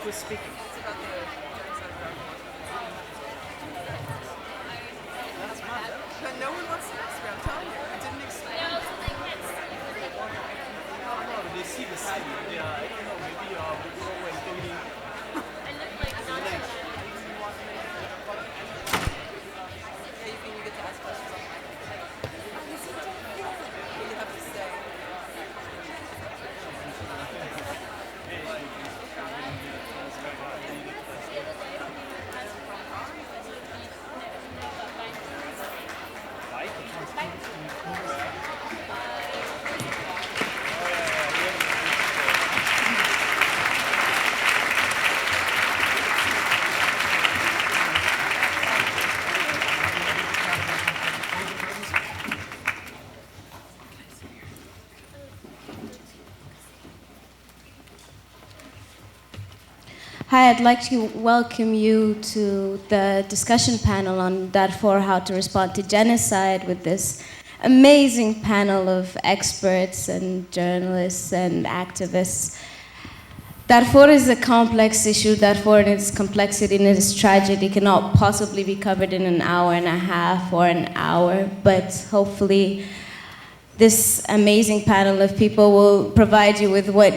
Who's speaking? It's about the genocide of Darfur. That's mine. But no one wants to ask me, I'm telling you. I didn't expect it. No, they see the city. I don't know, maybe we go and go in. Yeah, you think you get to ask questions on my what you have to say. Hi, I'd like to welcome you to the discussion panel on Darfur, how to respond to genocide, with this amazing panel of experts and journalists and activists. Darfur is a complex issue. Darfur in its complexity and its tragedy cannot possibly be covered in an hour and a half or an hour, but hopefully this amazing panel of people will provide you with what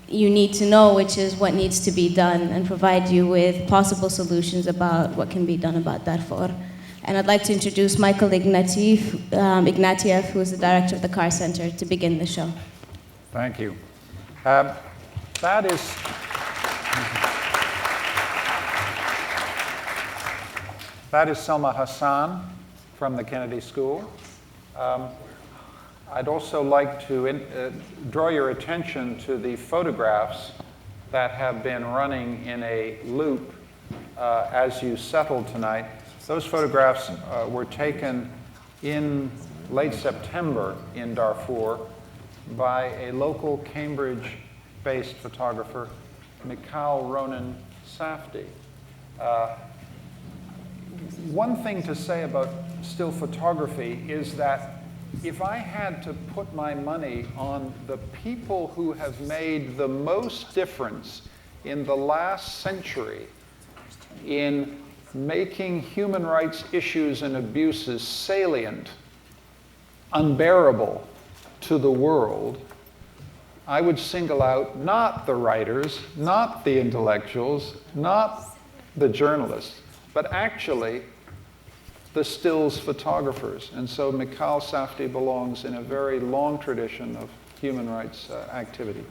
you need to know, which is what needs to be done, and provide you with possible solutions about what can be done about Darfur. And I'd like to introduce Michael Ignatieff, who is the director of the Carr Center, to begin the show. Thank you. That is Selma Hassan from the Kennedy School. I'd also like to draw your attention to the photographs that have been running in a loop as you settled tonight. Those photographs were taken in late September in Darfur by a local Cambridge-based photographer, Mikhail Ronan Safdie. One thing to say about still photography is that if I had to put my money on the people who have made the most difference in the last century in making human rights issues and abuses salient, unbearable to the world, I would single out not the writers, not the intellectuals, not the journalists, but actually the stills photographers. And so Mikhail Safdie belongs in a very long tradition of human rights activity.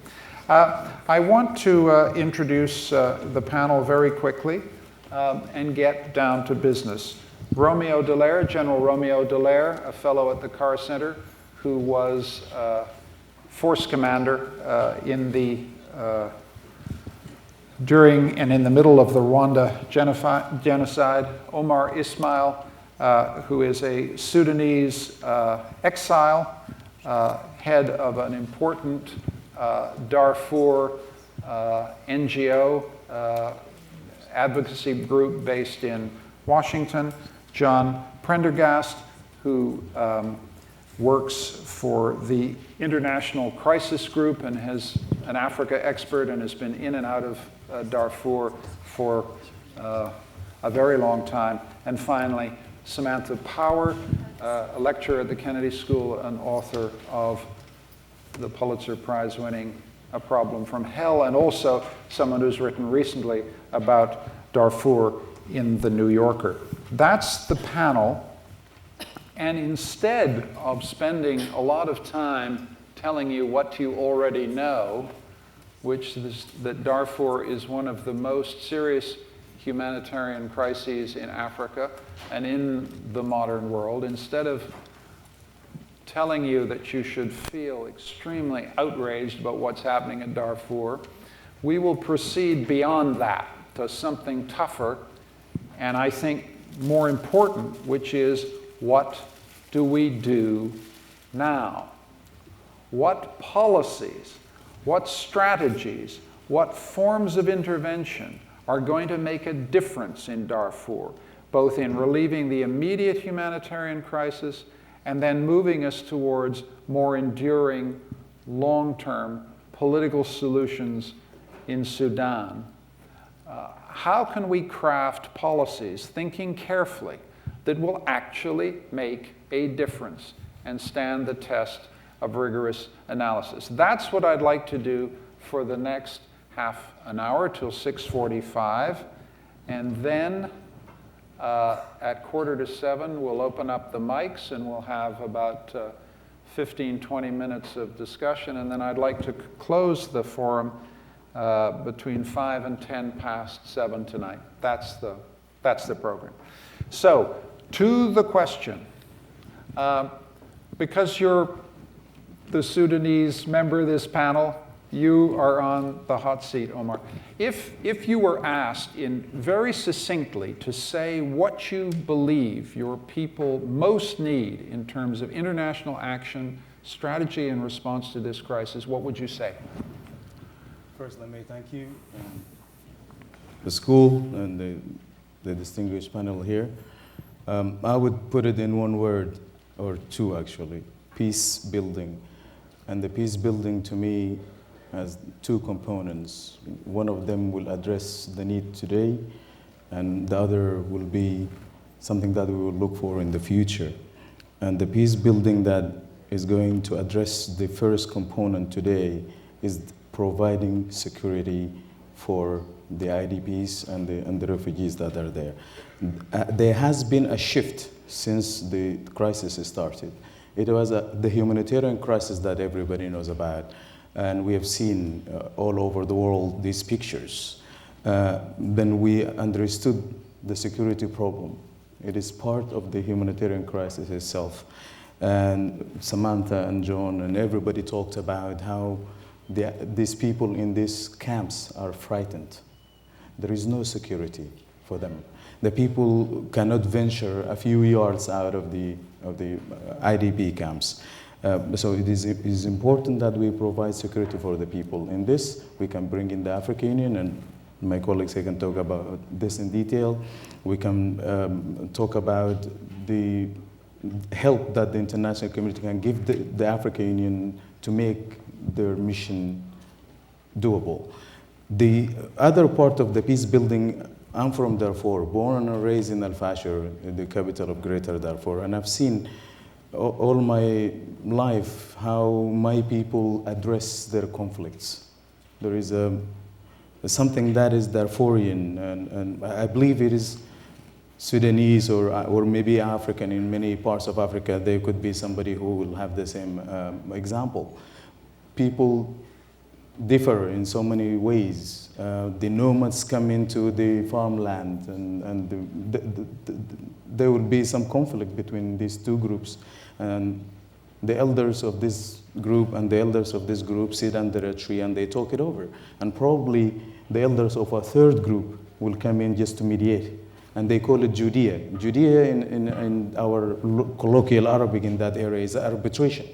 I want to introduce the panel very quickly and get down to business. Romeo Dallaire, General Romeo Dallaire, a fellow at the Carr Center, who was force commander during and in the middle of the Rwanda genocide. Omar Ismail, who is a Sudanese exile, head of an important Darfur NGO advocacy group based in Washington. John Prendergast, who works for the International Crisis Group and is an Africa expert and has been in and out of Darfur for a very long time. And finally, Samantha Power, a lecturer at the Kennedy School and author of the Pulitzer Prize-winning A Problem from Hell, and also someone who's written recently about Darfur in The New Yorker. That's the panel. And instead of spending a lot of time telling you what you already know, which is that Darfur is one of the most serious humanitarian crises in Africa and in the modern world, instead of telling you that you should feel extremely outraged about what's happening in Darfur, we will proceed beyond that to something tougher and I think more important, which is what do we do now? What policies, what strategies, what forms of intervention are going to make a difference in Darfur, both in relieving the immediate humanitarian crisis and then moving us towards more enduring, long-term political solutions in Sudan. how can we craft policies, thinking carefully, that will actually make a difference and stand the test of rigorous analysis? That's what I'd like to do for the next half an hour till 6:45. And then at 6:45, we'll open up the mics and we'll have about 15, 20 minutes of discussion. And then I'd like to close the forum between 5 and 10 past 7 tonight. That's the program. So, to the question, because you're the Sudanese member of this panel, you are on the hot seat, Omar. If you were asked in very succinctly to say what you believe your people most need in terms of international action, strategy in response to this crisis, what would you say? First, let me thank you, the school, and the distinguished panel here. I would put it in one word, or two actually, peace building. And the peace building to me has two components. One of them will address the need today, and the other will be something that we will look for in the future. And the peace building that is going to address the first component today is providing security for the IDPs and the refugees that are there. There has been a shift since the crisis started. It was the humanitarian crisis that everybody knows about, and we have seen all over the world these pictures. Then we understood the security problem. It is part of the humanitarian crisis itself. And Samantha and John and everybody talked about how these people in these camps are frightened. There is no security for them. The people cannot venture a few yards out of the IDP camps. So it is important that we provide security for the people. In this, we can bring in the African Union, and my colleagues can talk about this in detail. We can talk about the help that the international community can give the African Union to make their mission doable. The other part of the peace building, I'm from Darfur, born and raised in Al-Fashir, the capital of Greater Darfur, and I've seen all my life how my people address their conflicts. There is something that is Darfurian, and I believe it is Sudanese or maybe African. In many parts of Africa, there could be somebody who will have the same example. People differ in so many ways. The nomads come into the farmland, and there will be some conflict between these two groups. And the elders of this group and the elders of this group sit under a tree and they talk it over. And probably the elders of a third group will come in just to mediate. And they call it Judea. Judea in our colloquial Arabic in that area is arbitration.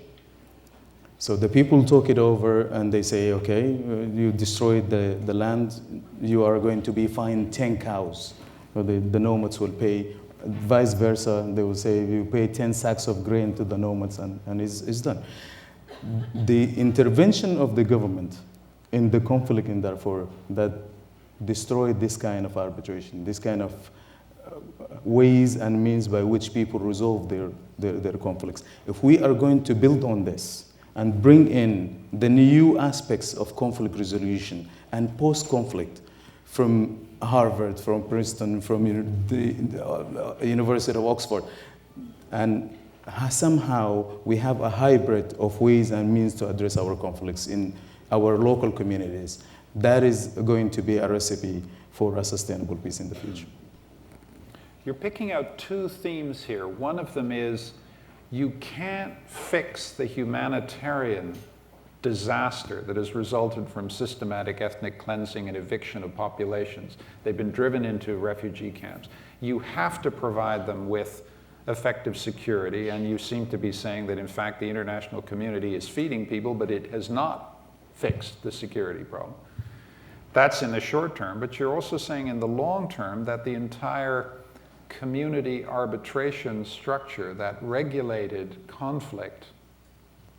So the people talk it over and they say, okay, you destroyed the land, you are going to be fined 10 cows. So the nomads will pay, vice versa, they will say, you pay 10 sacks of grain to the nomads, and it's done. The intervention of the government in the conflict in Darfur that destroyed this kind of arbitration, this kind of ways and means by which people resolve their conflicts. If we are going to build on this, and bring in the new aspects of conflict resolution and post-conflict from Harvard, from Princeton, from the University of Oxford. And somehow we have a hybrid of ways and means to address our conflicts in our local communities. That is going to be a recipe for a sustainable peace in the future. You're picking out two themes here. One of them is you can't fix the humanitarian disaster that has resulted from systematic ethnic cleansing and eviction of populations. They've been driven into refugee camps. You have to provide them with effective security, and you seem to be saying that in fact the international community is feeding people, but it has not fixed the security problem. That's in the short term, but you're also saying in the long term that the entire community arbitration structure that regulated conflict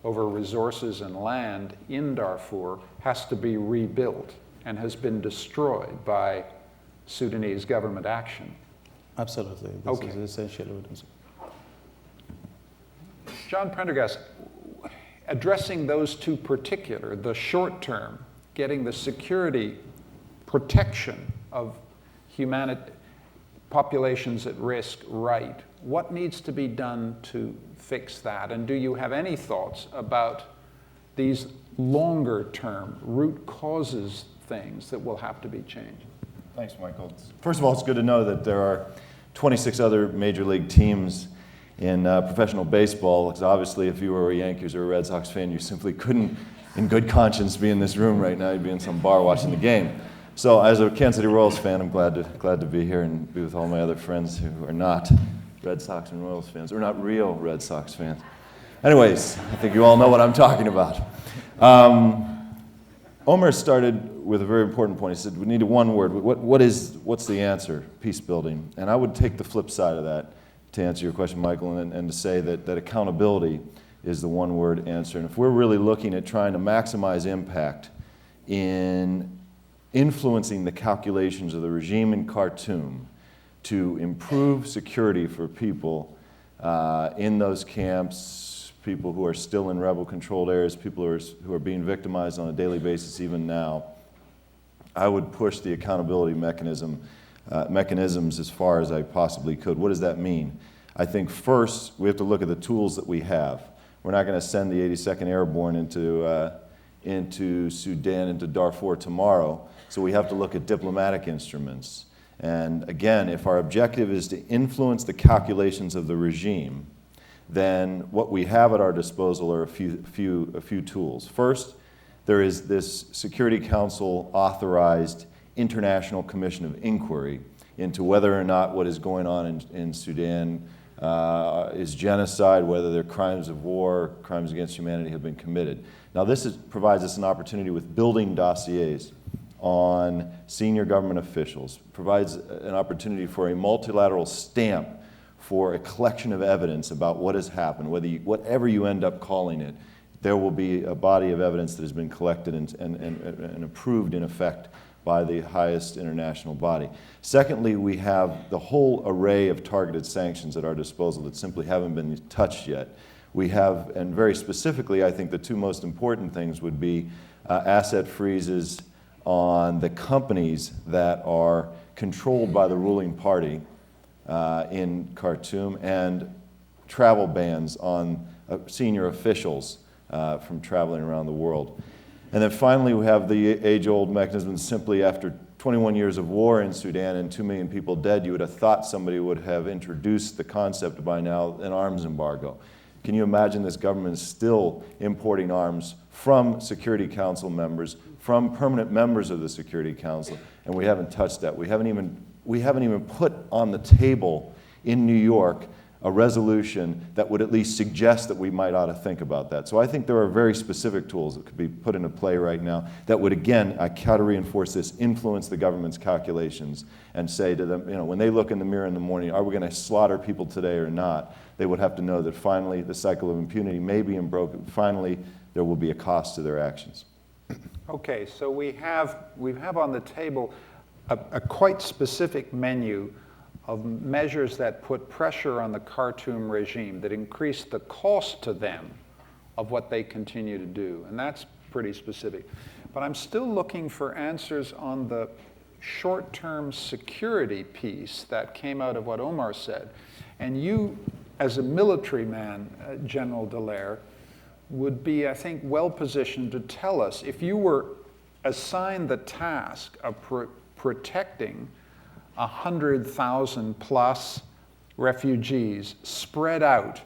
over resources and land in Darfur has to be rebuilt and has been destroyed by Sudanese government action. Absolutely. This Okay. is essential evidence. John Prendergast, addressing those two particular, the short term, getting the security protection of populations at risk right, what needs to be done to fix that? And do you have any thoughts about these longer term root causes things that will have to be changed? Thanks, Michael. First of all, it's good to know that there are 26 other major league teams in professional baseball, because obviously if you were a Yankees or a Red Sox fan, you simply couldn't, in good conscience, be in this room right now. You'd be in some bar watching the game. So as a Kansas City Royals fan, I'm glad to be here and be with all my other friends who are not Red Sox and Royals fans, or not real Red Sox fans. Anyways, I think you all know what I'm talking about. Omar started with a very important point. He said, we need one word. What's the answer? Peace building. And I would take the flip side of that to answer your question, Michael, and to say that accountability is the one word answer. And if we're really looking at trying to maximize impact in influencing the calculations of the regime in Khartoum to improve security for people in those camps, people who are still in rebel-controlled areas, people who are being victimized on a daily basis even now, I would push the accountability mechanisms as far as I possibly could. What does that mean? I think first we have to look at the tools that we have. We're not going to send the 82nd Airborne into Sudan, into Darfur tomorrow, so we have to look at diplomatic instruments. And again, if our objective is to influence the calculations of the regime, then what we have at our disposal are a few tools. First, there is this Security Council authorized International Commission of Inquiry into whether or not what is going on in Sudan is genocide, whether there are crimes of war, crimes against humanity have been committed. Now this provides us an opportunity with building dossiers on senior government officials, provides an opportunity for a multilateral stamp for a collection of evidence about what has happened, whatever you end up calling it, there will be a body of evidence that has been collected and approved in effect by the highest international body. Secondly, we have the whole array of targeted sanctions at our disposal that simply haven't been touched yet. We have, and very specifically, I think the two most important things would be asset freezes on the companies that are controlled by the ruling party in Khartoum, and travel bans on senior officials from traveling around the world. And then finally, we have the age-old mechanism. Simply after 21 years of war in Sudan and 2 million people dead, you would have thought somebody would have introduced the concept by now, an arms embargo. Can you imagine this government is still importing arms from Security Council members, from permanent members of the Security Council, and we haven't touched that. We haven't even put on the table in New York a resolution that would at least suggest that we might ought to think about that. So I think there are very specific tools that could be put into play right now that would, again, I gotta reinforce this, influence the government's calculations and say to them, when they look in the mirror in the morning, are we gonna slaughter people today or not? They would have to know that finally the cycle of impunity may be broken. Finally, there will be a cost to their actions. Okay, so we have on the table a quite specific menu of measures that put pressure on the Khartoum regime, that increase the cost to them of what they continue to do. And that's pretty specific. But I'm still looking for answers on the short-term security piece that came out of what Omar said. And you, as a military man, General Dallaire, would be, I think, well-positioned to tell us, if you were assigned the task of protecting 100,000 plus refugees spread out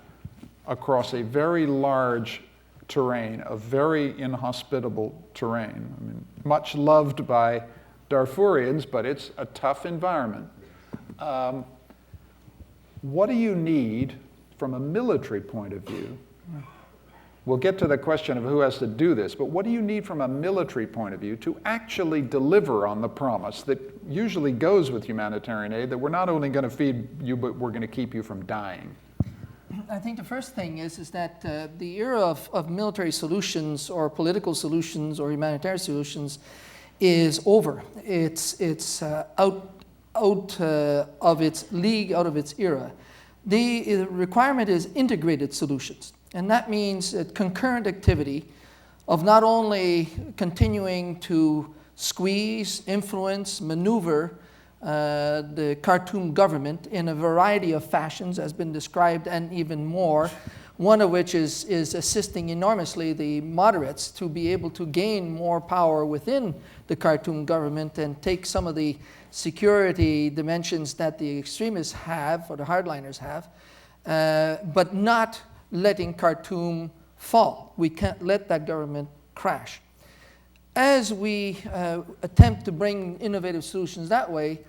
across a very large terrain, a very inhospitable terrain. I mean, much loved by Darfurians, but it's a tough environment. What do you need from a military point of view? We'll get to the question of who has to do this, but what do you need from a military point of view to actually deliver on the promise that usually goes with humanitarian aid, that we're not only going to feed you, but we're going to keep you from dying? I think the first thing is that the era of military solutions or political solutions or humanitarian solutions is over. It's out of its league, out of its era. The requirement is integrated solutions, and that means concurrent activity of not only continuing to squeeze, influence, maneuver the Khartoum government in a variety of fashions, as been described, and even more, one of which is assisting enormously the moderates to be able to gain more power within the Khartoum government and take some of the security dimensions that the extremists have, or the hardliners have, but not letting Khartoum fall. We can't let that government crash. As we attempt to bring innovative solutions that way,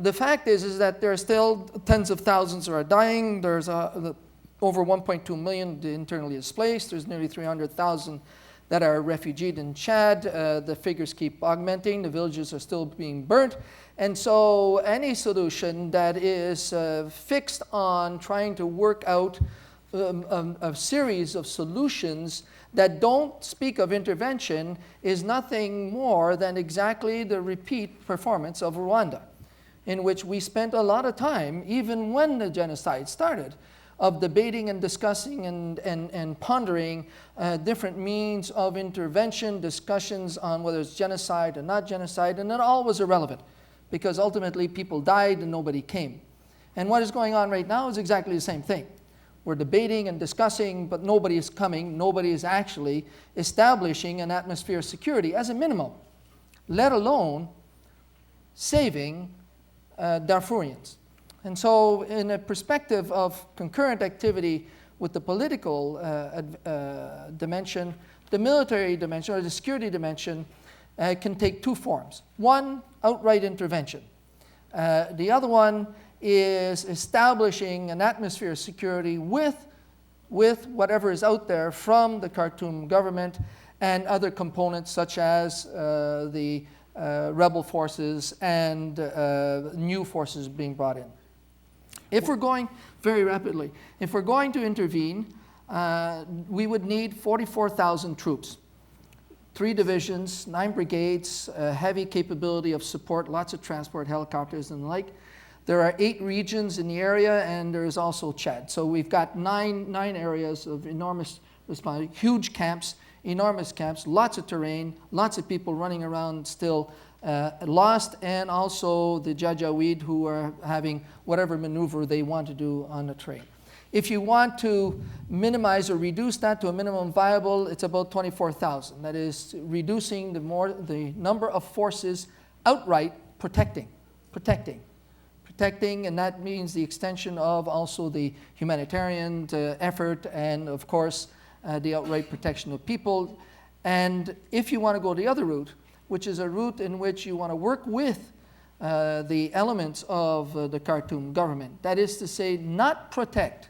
the fact is that there are still tens of thousands who are dying. There's over 1.2 million internally displaced. There's nearly 300,000 that are refugeed in Chad. The figures keep augmenting. The villages are still being burnt. And so any solution that is fixed on trying to work out a series of solutions that don't speak of intervention is nothing more than exactly the repeat performance of Rwanda, in which we spent a lot of time, even when the genocide started, of debating and discussing and pondering different means of intervention, discussions on whether it's genocide or not genocide, and it all was irrelevant, because ultimately people died and nobody came. And what is going on right now is exactly the same thing. We're debating and discussing, but nobody is coming. Nobody is actually establishing an atmosphere of security as a minimum, let alone saving Darfurians. And so in a perspective of concurrent activity with the political dimension, the military dimension, or the security dimension, can take two forms. One, outright intervention. The other one is establishing an atmosphere of security with whatever is out there from the Khartoum government and other components such as the rebel forces and new forces being brought in. If we're going, very rapidly, if we're going to intervene, we would need 44,000 troops, 3 divisions, 9 brigades, heavy capability of support, lots of transport, helicopters and the like. There are 8 regions in the area, and there is also Chad. So we've got nine areas of enormous response, huge camps, enormous camps, lots of terrain, lots of people running around still lost, and also the Janjaweed who are having whatever maneuver they want to do on the terrain. If you want to minimize or reduce that to a minimum viable, it's about 24,000. That is reducing the number of forces outright protecting, and that means the extension of also the humanitarian effort and, of course, the outright protection of people. And if you want to go the other route, which is a route in which you want to work with the elements of the Khartoum government, that is to say, not protect,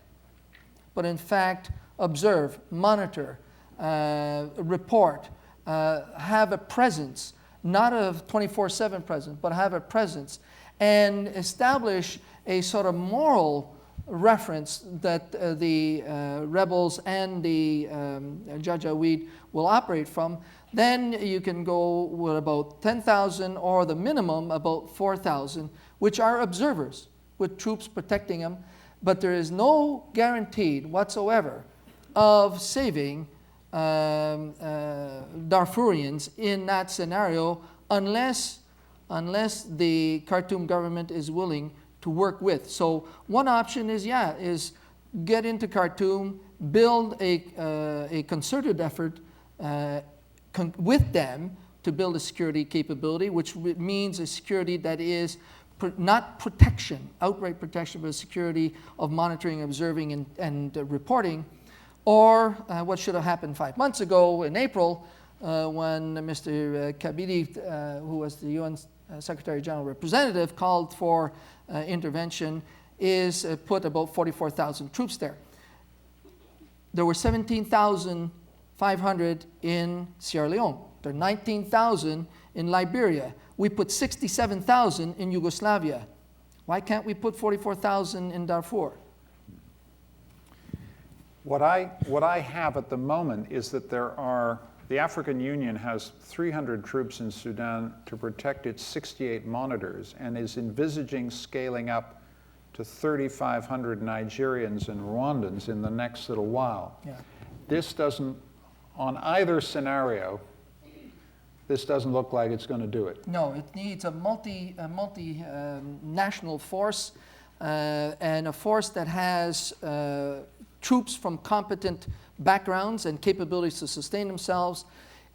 but in fact observe, monitor, report, have a presence, not a 24/7 presence, but have a presence, and establish a sort of moral reference that the rebels and the Janjaweed will operate from, then you can go with about 10,000 or the minimum about 4,000, which are observers with troops protecting them. But there is no guarantee whatsoever of saving Darfurians in that scenario unless the Khartoum government is willing to work with. So one option is get into Khartoum, build a concerted effort with them to build a security capability, which means a security that is not protection, outright protection, but a security of monitoring, observing, and reporting. Or what should have happened 5 months ago in April when Mr. Kabili, who was the UN Secretary General representative, called for intervention, is put about 44,000 troops there. There were 17,500 in Sierra Leone. There are 19,000 in Liberia. We put 67,000 in Yugoslavia. Why can't we put 44,000 in Darfur? What I have at the moment is that there are the African Union has 300 troops in Sudan to protect its 68 monitors and is envisaging scaling up to 3,500 Nigerians and Rwandans in the next little while. Yeah. This doesn't, on either scenario, this doesn't look like it's going to do it. No, it needs a multi-national force and a force that has troops from competent backgrounds and capabilities to sustain themselves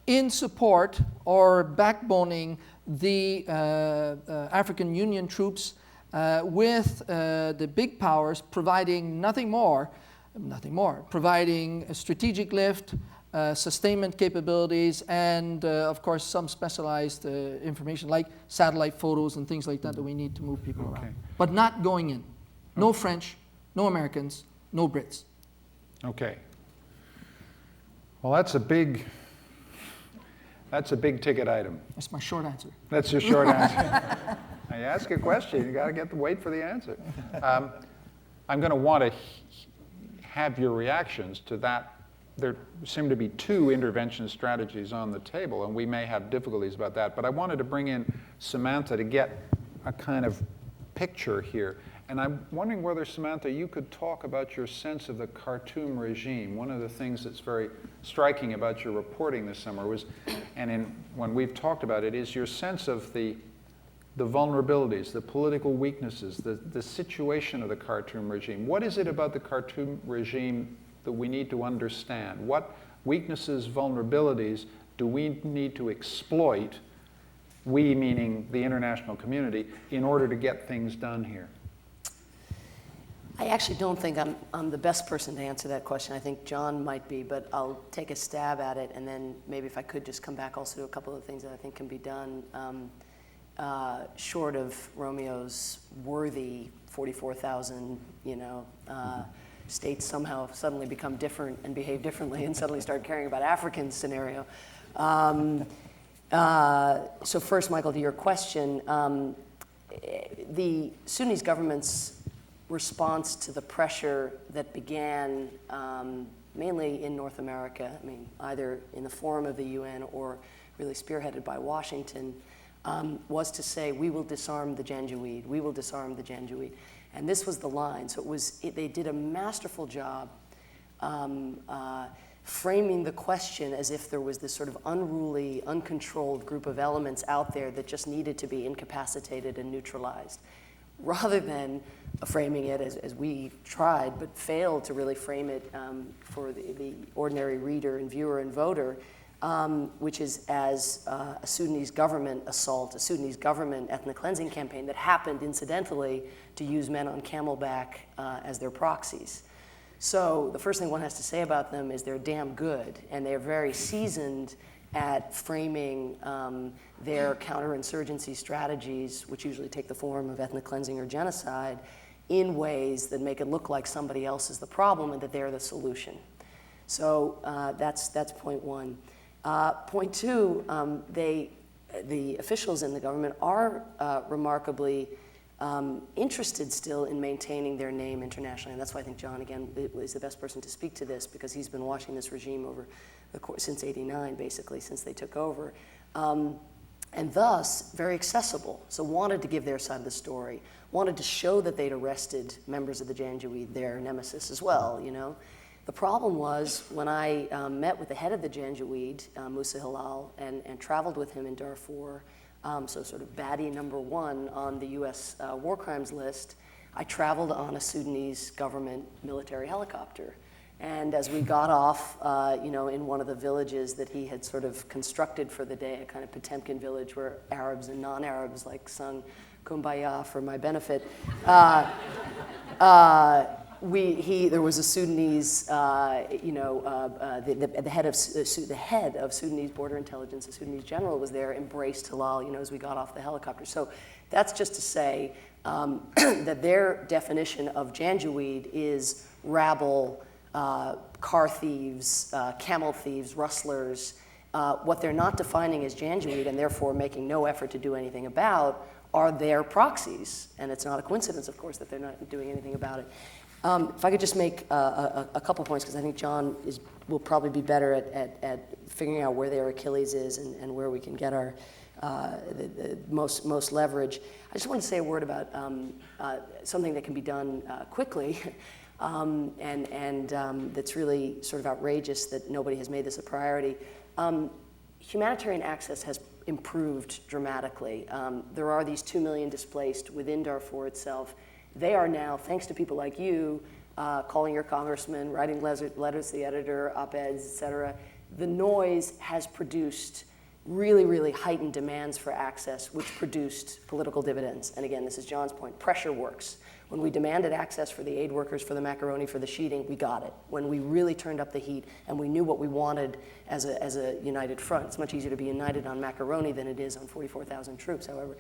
in support or backboning the African Union troops with the big powers providing nothing more, providing a strategic lift, sustainment capabilities, and of course some specialized information like satellite photos and things like that that we need to move people around. But not going in. No French, no Americans, no Brits. Okay. Well, that's a big ticket item. That's my short answer. That's your short answer. Now you ask a question, you got to wait for the answer. I'm going to want to have your reactions to that. There seem to be two intervention strategies on the table, and we may have difficulties about that. But I wanted to bring in Samantha to get a kind of picture here. And I'm wondering whether, Samantha, you could talk about your sense of the Khartoum regime. One of the things that's very striking about your reporting this summer was, and when we've talked about it, is your sense of the vulnerabilities, the political weaknesses, the situation of the Khartoum regime. What is it about the Khartoum regime that we need to understand? What weaknesses, vulnerabilities do we need to exploit, we meaning the international community, in order to get things done here? I actually don't think I'm the best person to answer that question. I think John might be, but I'll take a stab at it, and then maybe if I could just come back also to a couple of things that I think can be done, short of Romeo's worthy 44,000, states somehow suddenly become different and behave differently and suddenly start caring about African scenario. So first, Michael, to your question, the Sudanese government's response to the pressure that began mainly in North America, either in the forum of the UN or really spearheaded by Washington, was to say, we will disarm the Janjaweed, we will disarm the Janjaweed. And this was the line. So they did a masterful job framing the question as if there was this sort of unruly, uncontrolled group of elements out there that just needed to be incapacitated and neutralized, rather than framing it as we tried, but failed to really frame it for the ordinary reader and viewer and voter, which is as a Sudanese government assault, a Sudanese government ethnic cleansing campaign that happened, incidentally, to use men on camelback as their proxies. So the first thing one has to say about them is they're damn good, and they're very seasoned at framing their counterinsurgency strategies, which usually take the form of ethnic cleansing or genocide, in ways that make it look like somebody else is the problem and that they're the solution. So that's point one. Point two, the officials in the government are remarkably interested still in maintaining their name internationally. And that's why I think John, again, is the best person to speak to this, because he's been watching this regime over the course, since '89, basically, since they took over. And thus, very accessible. So wanted to give their side of the story, wanted to show that they'd arrested members of the Janjaweed, their nemesis as well, The problem was when I met with the head of the Janjaweed, Musa Hilal, and traveled with him in Darfur, so sort of baddie number one on the US war crimes list, I traveled on a Sudanese government military helicopter. And as we got off, in one of the villages that he had sort of constructed for the day, a kind of Potemkin village where Arabs and non-Arabs like sung Kumbaya for my benefit, there was a Sudanese, the head of Sudanese border intelligence, the Sudanese general was there, embraced Hilal, as we got off the helicopter. So that's just to say that their definition of Janjaweed is rabble, car thieves, camel thieves, rustlers. What they're not defining as Janjaweed, and therefore making no effort to do anything about, are their proxies. And it's not a coincidence, of course, that they're not doing anything about it. If I could just make a couple points, because I think John will probably be better at figuring out where their Achilles is and where we can get our the most leverage. I just want to say a word about something that can be done quickly, and that's really sort of outrageous that nobody has made this a priority. Humanitarian access has improved dramatically. There are these 2 million displaced within Darfur itself. They are now, thanks to people like you, calling your congressman, writing letters to the editor, op-eds, et cetera. The noise has produced really, really heightened demands for access, which produced political dividends. And again, this is John's point, pressure works. When we demanded access for the aid workers, for the macaroni, for the sheeting, we got it. When we really turned up the heat and we knew what we wanted as a united front, it's much easier to be united on macaroni than it is on 44,000 troops, however.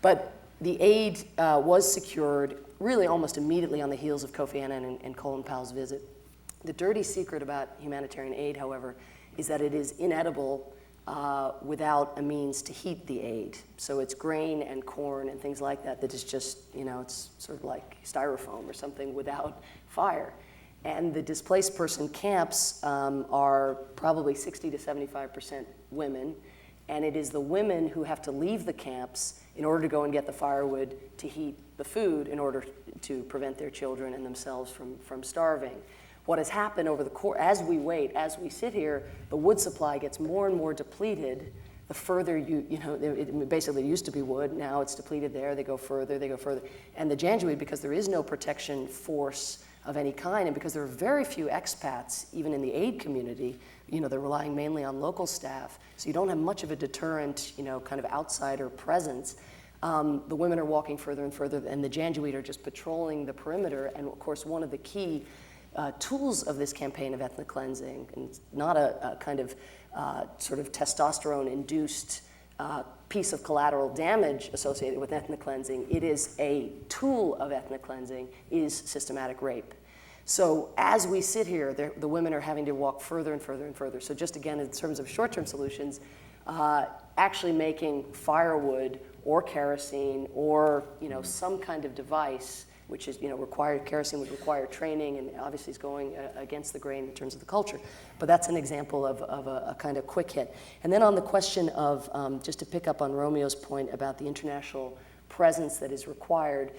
But the aid was secured really almost immediately on the heels of Kofi Annan and Colin Powell's visit. The dirty secret about humanitarian aid, however, is that it is inedible without a means to heat the aid. So it's grain and corn and things like that that is just, it's sort of like styrofoam or something without fire. And the displaced person camps are probably 60 to 75% women. And it is the women who have to leave the camps in order to go and get the firewood to heat the food in order to prevent their children and themselves from starving. What has happened over the course, as we wait, as we sit here, the wood supply gets more and more depleted. The further it basically used to be wood, now it's depleted there, they go further. And the Janjaweed, because there is no protection force of any kind, and because there are very few expats, even in the aid community, they're relying mainly on local staff, so you don't have much of a deterrent, kind of outsider presence. The women are walking further and further, and the Janjaweed are just patrolling the perimeter, and of course one of the key tools of this campaign of ethnic cleansing, and it's not a kind of sort of testosterone-induced piece of collateral damage associated with ethnic cleansing, it is a tool of ethnic cleansing, is systematic rape. So as we sit here, the women are having to walk further and further and further. So just again, in terms of short-term solutions, actually making firewood or kerosene or some kind of device, which is kerosene would require training, and obviously is going against the grain in terms of the culture. But that's an example of a kind of quick hit. And then on the question of, just to pick up on Romeo's point about the international presence that is required,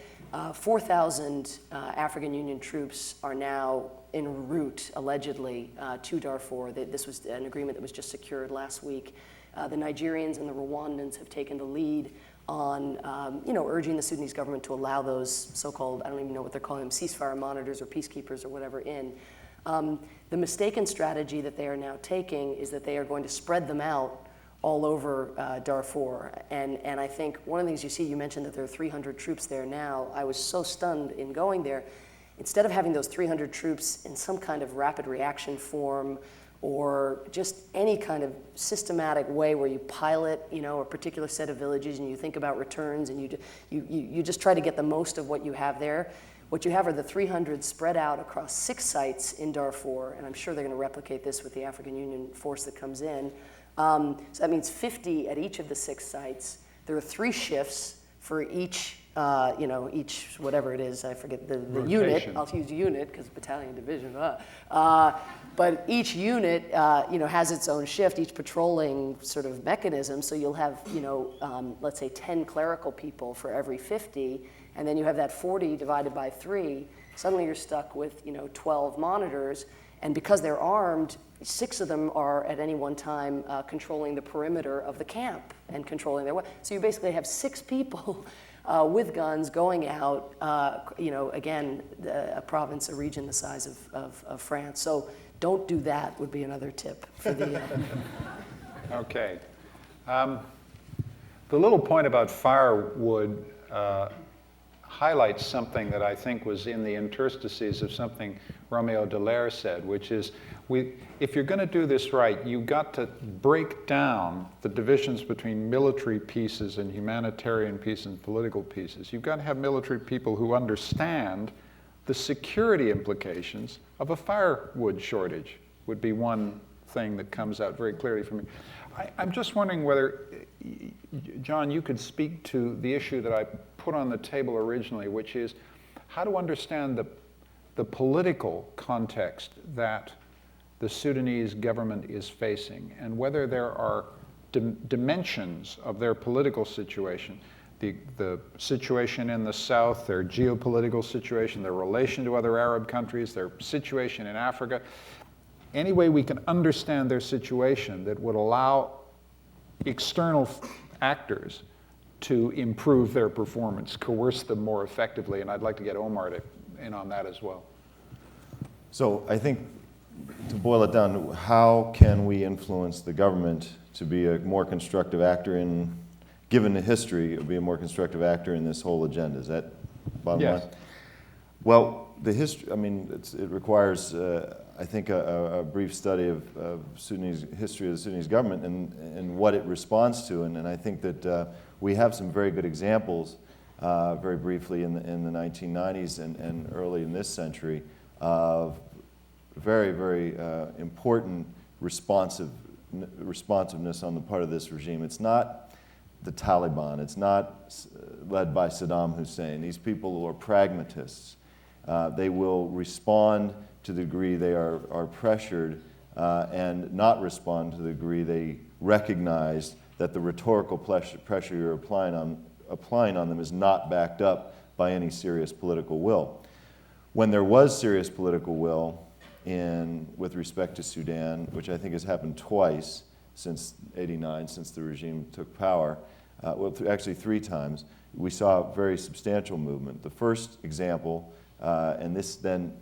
4,000 African Union troops are now en route, allegedly, to Darfur. This was an agreement that was just secured last week. The Nigerians and the Rwandans have taken the lead on urging the Sudanese government to allow those so-called, I don't even know what they're calling them, ceasefire monitors or peacekeepers or whatever in. The mistaken strategy that they are now taking is that they are going to spread them out all over Darfur. And I think one of the things you see, you mentioned that there are 300 troops there now. I was so stunned in going there. Instead of having those 300 troops in some kind of rapid reaction form or just any kind of systematic way where you pilot, a particular set of villages and you think about returns and you just try to get the most of what you have there. What you have are the 300 spread out across 6 sites in Darfur, and I'm sure they're going to replicate this with the African Union force that comes in. So that means 50 at each of the 6 sites. There are 3 shifts for each, each whatever it is, I forget the unit. I'll use unit because battalion, division. But each unit, has its own shift, each patrolling sort of mechanism. So you'll have, let's say 10 clerical people for every 50, and then you have that 40 divided by 3. Suddenly you're stuck with, 12 monitors, and because they're armed, 6 of them are at any one time controlling the perimeter of the camp and controlling their way. So you basically have 6 people with guns going out, again, a province, a region the size of France. So don't do that would be another tip for the... Okay. The little point about firewood highlights something that I think was in the interstices of something Romeo Dallaire said, which is, if you're going to do this right, you've got to break down the divisions between military pieces and humanitarian pieces and political pieces. You've got to have military people who understand the security implications of a firewood shortage, would be one thing that comes out very clearly for me. I'm just wondering whether, John, you could speak to the issue that I put on the table originally, which is, how to understand the political context that the Sudanese government is facing, and whether there are dimensions of their political situation, the situation in the south, their geopolitical situation, their relation to other Arab countries, their situation in Africa, any way we can understand their situation that would allow external actors to improve their performance, coerce them more effectively, and I'd like to get Omar in on that as well. So I think, to boil it down, how can we influence the government to be a more constructive actor in, given the history, be a more constructive actor in this whole agenda? Is that bottom line? Well, the history, I mean, it requires, I think, a brief study of Sudanese history of the Sudanese government and what it responds to, and I think that we have some very good examples, very briefly, in the 1990s and early in this century, of very, very important responsiveness on the part of this regime. It's not the Taliban. It's not led by Saddam Hussein. These people are pragmatists. They will respond to the degree they are pressured and not respond to the degree they recognize that the rhetorical pressure you're applying on them is not backed up by any serious political will. When there was serious political will with respect to Sudan, which I think has happened twice since '89, since the regime took power, well, actually 3 times, we saw very substantial movement. The first example, and this then,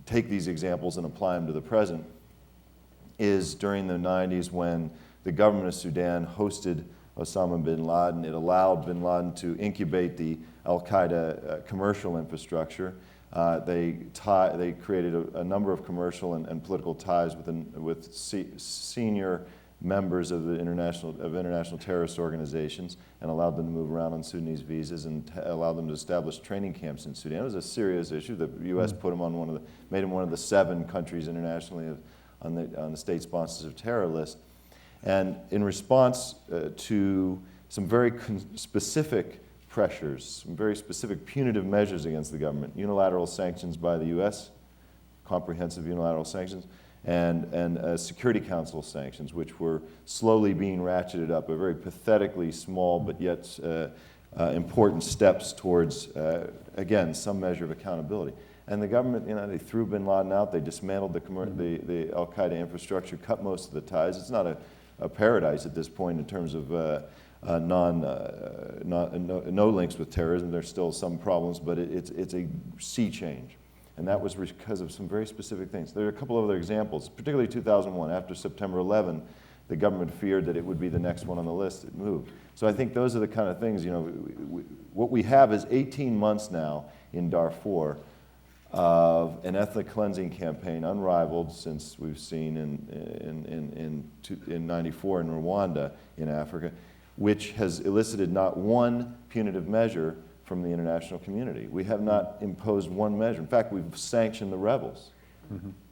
take these examples and apply them to the present, is during the 90s when the government of Sudan hosted Osama bin Laden. It allowed bin Laden to incubate the al-Qaeda commercial infrastructure. They created a number of commercial and political ties with senior members of international terrorist organizations, and allowed them to move around on Sudanese visas and allowed them to establish training camps in Sudan. It was a serious issue. The U.S. put him on made him one of the 7 countries internationally on the state sponsors of terror list. And in response to some very specific pressures, some very specific punitive measures against the government, unilateral sanctions by the U.S., comprehensive unilateral sanctions, and Security Council sanctions, which were slowly being ratcheted up, a very pathetically small but yet important steps towards, again, some measure of accountability. And the government, they threw bin Laden out, they dismantled the al-Qaeda infrastructure, cut most of the ties. It's not a paradise at this point in terms of no links with terrorism. There's still some problems, but it's a sea change. And that was because of some very specific things. There are a couple of other examples, particularly 2001. After September 11, the government feared that it would be the next one on the list. It moved. So I think those are the kind of things, what we have is 18 months now in Darfur of an ethnic cleansing campaign unrivaled since we've seen in '94 in Rwanda in Africa, which has elicited not one punitive measure from the international community. We have not imposed one measure. In fact, we've sanctioned the rebels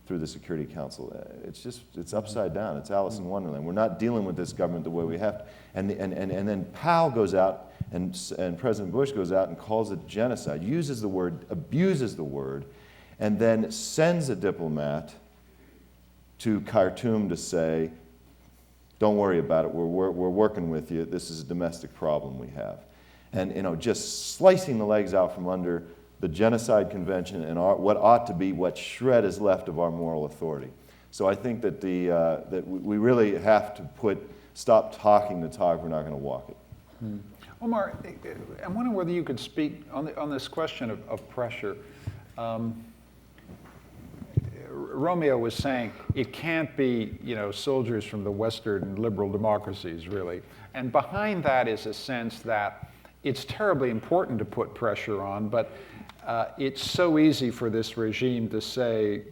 through the Security Council. It's upside down. It's Alice in Wonderland. We're not dealing with this government the way we have to. And then Powell goes out, and President Bush goes out and calls it genocide, uses the word, abuses the word, and then sends a diplomat to Khartoum to say, don't worry about it, we're working with you, this is a domestic problem we have. And just slicing the legs out from under the Genocide Convention and what ought to be what shred is left of our moral authority. So I think that that we really have to stop talking the talk, we're not going to walk it. Omar, I'm wondering whether you could speak on this question of pressure. Romeo was saying it can't be, soldiers from the Western liberal democracies, really. And behind that is a sense that it's terribly important to put pressure on, but it's so easy for this regime to say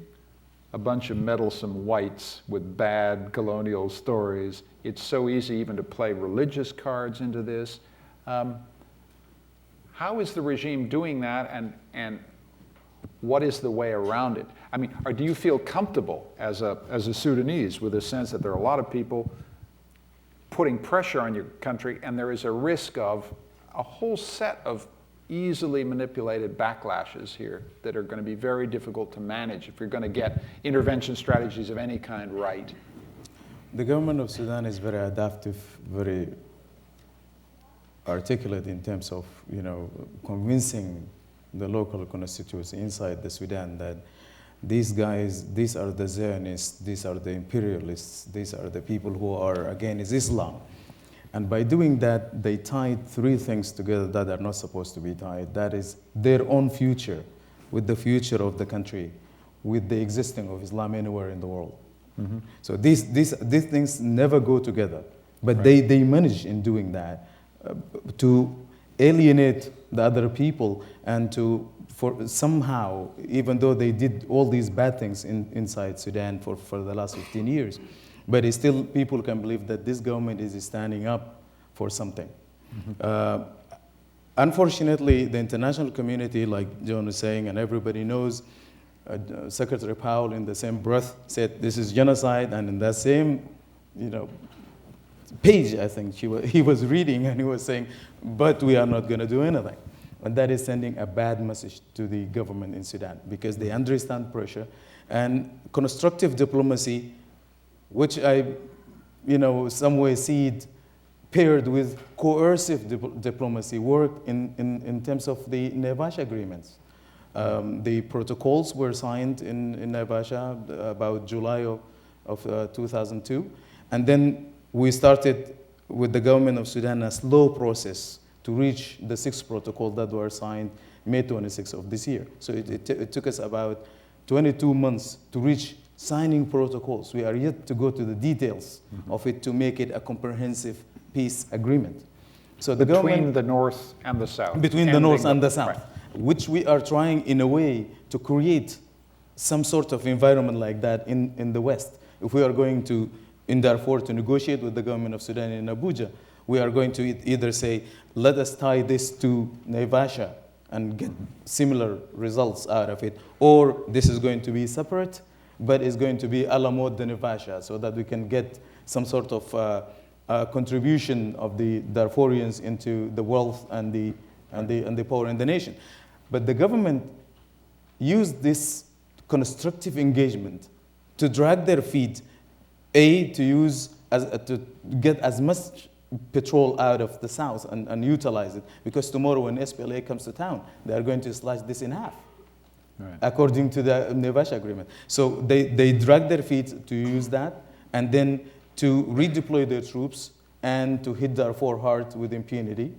a bunch of meddlesome whites with bad colonial stories. It's so easy even to play religious cards into this. How is the regime doing that, and what is the way around it? I mean, do you feel comfortable as a Sudanese with a sense that there are a lot of people putting pressure on your country, and there is a risk of a whole set of easily manipulated backlashes here that are going to be very difficult to manage if you're going to get intervention strategies of any kind right. The government of Sudan is very adaptive, very articulate in terms of, convincing the local constituency inside the Sudan that these guys, these are the Zionists, these are the imperialists, these are the people who are against Islam. And by doing that, they tied three things together that are not supposed to be tied. That is their own future with the future of the country, with the existing of Islam anywhere in the world. Mm-hmm. So these things never go together. But right. they manage in doing that to alienate the other people and to, for somehow, even though they did all these bad things inside Sudan for the last 15 years, but it's still people can believe that this government is standing up for something. Mm-hmm. Unfortunately, the international community, like John was saying, and everybody knows, Secretary Powell in the same breath said this is genocide, and in that same, page, I think he was reading, and he was saying, but we are not going to do anything. And that is sending a bad message to the government in Sudan because they understand pressure and constructive diplomacy, which I, some way see it paired with coercive diplomacy work in terms of the Naivasha agreements. The protocols were signed in Naivasha about July of 2002, and then we started with the government of Sudan a slow process to reach the 6th protocol that were signed May 26th of this year. So it took us about 22 months to reach signing protocols. We are yet to go to the details of it to make it a comprehensive peace agreement. So the between the North and the South. Between the North and the South, right. Which we are trying in a way to create some sort of environment like that in the West. If we are going to in Darfur to negotiate with the government of Sudan in Abuja, we are going to either say, let us tie this to Naivasha and get similar results out of it, or this is going to be separate, but it's going to be a la mode de Naivasha, so that we can get some sort of contribution of the Darfurians into the wealth and the power in the nation. But the government used this constructive engagement to drag their feet, to get as much petrol out of the south and utilize it, because tomorrow when SPLA comes to town, they are going to slice this in half, right, according to the Naivasha agreement. So they drag their feet to use that, and then to redeploy their troops and to hit Darfur hard with impunity,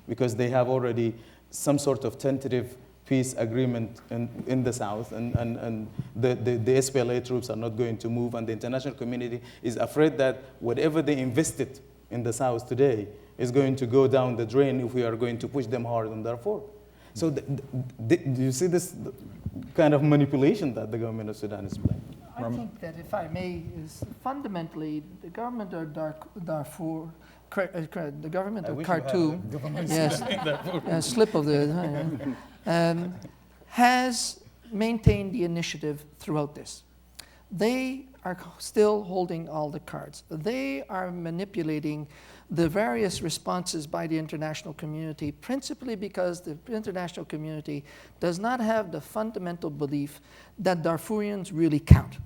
because they have already some sort of tentative peace agreement in the south, and the SPLA troops are not going to move, and the international community is afraid that whatever they invested in the south today is going to go down the drain if we are going to push them hard on Darfur. So do you see this kind of manipulation that the government of Sudan is playing? I think that, if I may, is fundamentally the government of Darfur, the government of Khartoum, yes, slip of the, has maintained the initiative throughout this. They are still holding all the cards. They are manipulating the various responses by the international community, principally because the international community does not have the fundamental belief that Darfurians really count,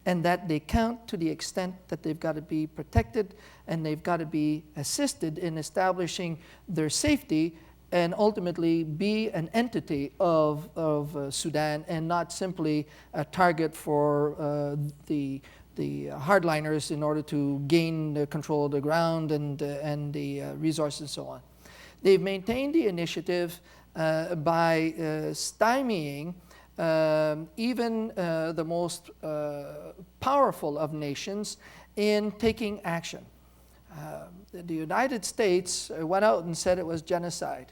and that they count to the extent that they've got to be protected and they've got to be assisted in establishing their safety and ultimately be an entity of Sudan, and not simply a target for the hardliners in order to gain the control of the ground and the resources and so on. They've maintained the initiative by stymieing even the most powerful of nations in taking action. The United States went out and said it was genocide.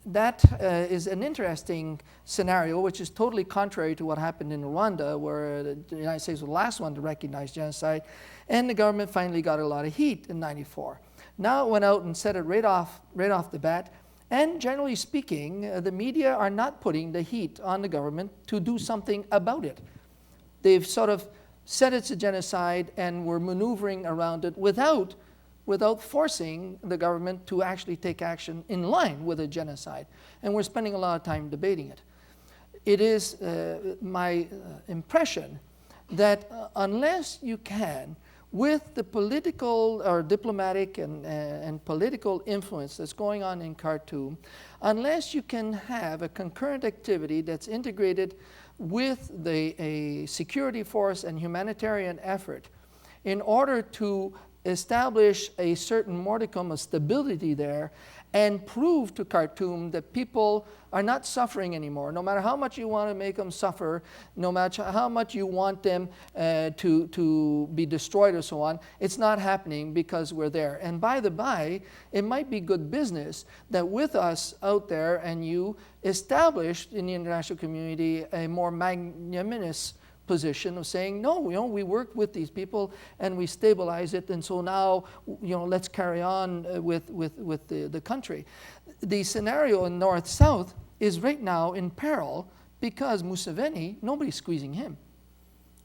That is an interesting scenario, which is totally contrary to what happened in Rwanda, where the United States was the last one to recognize genocide, and the government finally got a lot of heat in '94. Now it went out and said it right off the bat, and generally speaking, the media are not putting the heat on the government to do something about it. They've sort of said it's a genocide, and we're maneuvering around it without without forcing the government to actually take action in line with a genocide. And we're spending a lot of time debating it. It is my impression that unless you can, with the political or diplomatic and political influence that's going on in Khartoum, unless you can have a concurrent activity that's integrated with a security force and humanitarian effort in order to establish a certain modicum of stability there and prove to Khartoum that people are not suffering anymore. No matter how much you want to make them suffer, no matter how much you want them to be destroyed or so on, it's not happening because we're there. And by the by, it might be good business that with us out there and you established in the international community a more magnanimous position of saying, no, we worked with these people and we stabilize it, and so now, let's carry on with the country. The scenario in North-South is right now in peril because Museveni, nobody's squeezing him.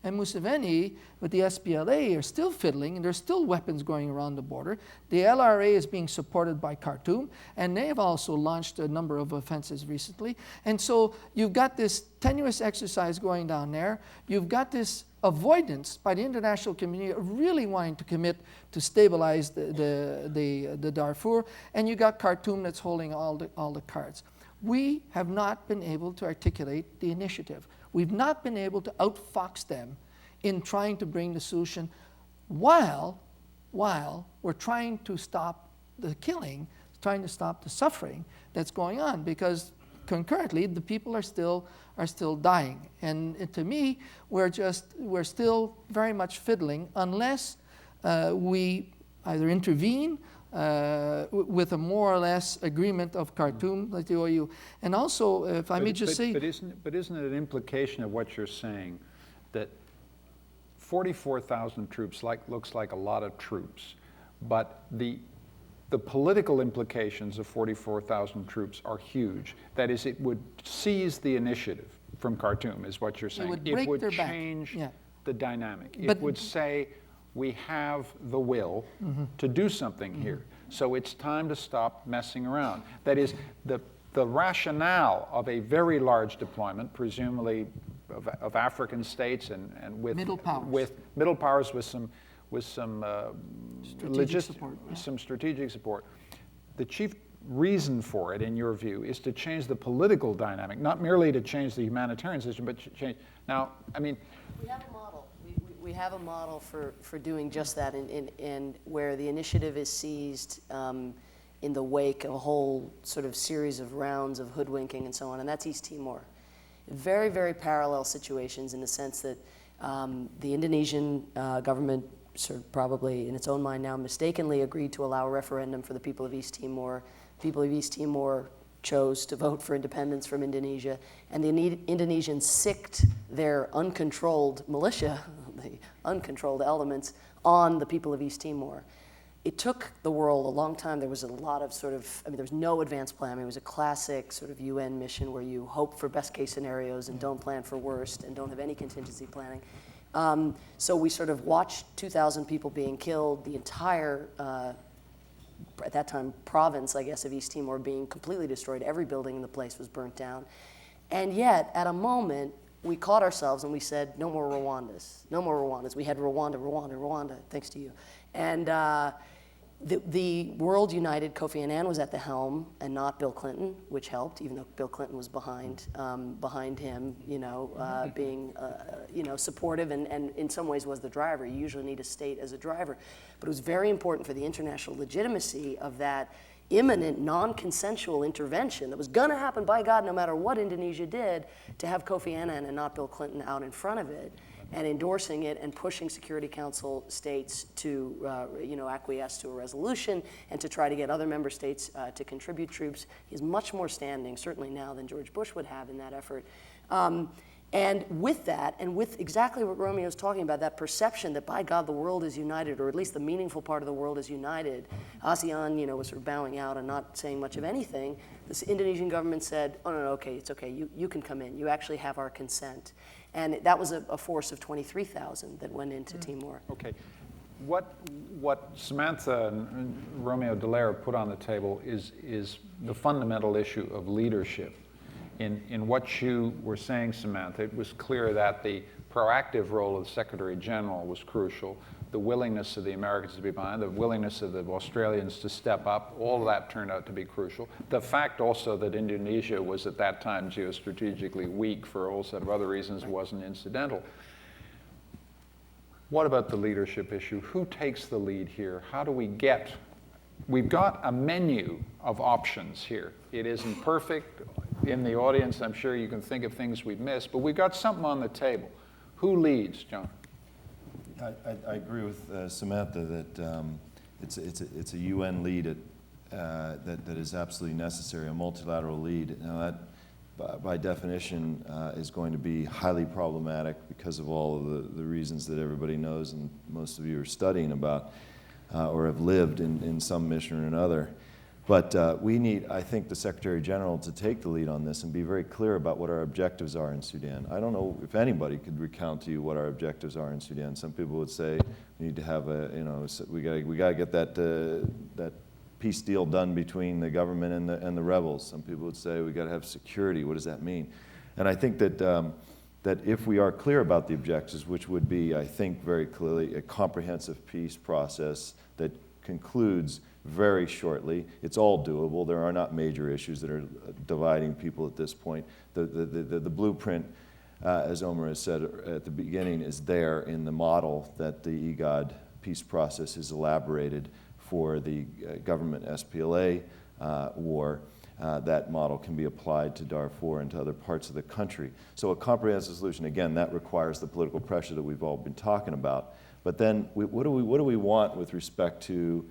And Museveni with the SPLA are still fiddling, and there's still weapons going around the border. The LRA is being supported by Khartoum, and they've also launched a number of offenses recently. And so you've got this tenuous exercise going down there. You've got this avoidance by the international community of really wanting to commit to stabilize the Darfur, and you got Khartoum that's holding all the cards. We have not been able to articulate the initiative. We've not been able to outfox them in trying to bring the solution while we're trying to stop the killing, trying to stop the suffering that's going on, because concurrently the people are still dying. And to me, we're still very much fiddling unless we either intervene with a more or less agreement of Khartoum, like the OU. And also, if I may just say... But isn't it an implication of what you're saying that 44,000 troops looks like a lot of troops, but the political implications of 44,000 troops are huge. That is, it would seize the initiative from Khartoum, is what you're saying. It would change the dynamic. But it would say, we have the will to do something here. So it's time to stop messing around. That is, the rationale of a very large deployment, presumably of African states and with middle powers, with some strategic support. The chief reason for it, in your view, is to change the political dynamic, not merely to change the humanitarian system, but to change. Now, I mean, we have a model. We have a model for doing just that, in where the initiative is seized in the wake of a whole sort of series of rounds of hoodwinking and so on, and that's East Timor. Very, very parallel situations in the sense that the Indonesian government sort of probably in its own mind now mistakenly agreed to allow a referendum for the people of East Timor. The people of East Timor chose to vote for independence from Indonesia, and the Indonesians sicked their uncontrolled militia, the uncontrolled elements, on the people of East Timor. It took the world a long time. There was a lot of there was no advanced plan. It was a classic sort of UN mission where you hope for best case scenarios and don't plan for worst and don't have any contingency planning. So we sort of watched 2,000 people being killed, the entire, at that time, province, I guess, of East Timor being completely destroyed. Every building in the place was burnt down. And yet, at a moment, we caught ourselves and we said, no more Rwandas, no more Rwandas. We had Rwanda, thanks to you. And the world united. Kofi Annan was at the helm and not Bill Clinton, which helped, even though Bill Clinton was behind him, being, supportive and in some ways was the driver. You usually need a state as a driver. But it was very important for the international legitimacy of that imminent, non-consensual intervention that was going to happen, by God, no matter what Indonesia did, to have Kofi Annan and not Bill Clinton out in front of it and endorsing it and pushing Security Council states to acquiesce to a resolution and to try to get other member states to contribute troops. He's much more standing, certainly now, than George Bush would have in that effort. And with that, and with exactly what Romeo's talking about, that perception that, by God, the world is united, or at least the meaningful part of the world is united, ASEAN, was sort of bowing out and not saying much of anything. This Indonesian government said, oh, no, okay, it's okay, you can come in. You actually have our consent. And that was a force of 23,000 that went into Timor. Okay. what Samantha and Romeo Dallaire put on the table is the fundamental issue of leadership. In what you were saying, Samantha, it was clear that the proactive role of the Secretary General was crucial. The willingness of the Americans to be behind, the willingness of the Australians to step up, all of that turned out to be crucial. The fact also that Indonesia was at that time geostrategically weak for a whole set of other reasons wasn't incidental. What about the leadership issue? Who takes the lead here? How do we get? We've got a menu of options here. It isn't perfect. In the audience, I'm sure you can think of things we've missed, but we've got something on the table. Who leads, John? I agree with Samantha that it's a UN lead that is absolutely necessary, a multilateral lead. Now that, by definition, is going to be highly problematic because of all of the reasons that everybody knows and most of you are studying about or have lived in some mission or another. But we need, I think, the Secretary General to take the lead on this and be very clear about what our objectives are in Sudan. I don't know if anybody could recount to you what our objectives are in Sudan. Some people would say we need to have a, we got to get that peace deal done between the government and the rebels. Some people would say we got to have security. What does that mean? And I think that that if we are clear about the objectives, which would be, I think, very clearly a comprehensive peace process that concludes very shortly. It's all doable. There are not major issues that are dividing people at this point. The blueprint, as Omar has said at the beginning, is there in the model that the IGAD peace process is elaborated for the government SPLA war. That model can be applied to Darfur and to other parts of the country. So a comprehensive solution, again, that requires the political pressure that we've all been talking about. But then what do we want with respect to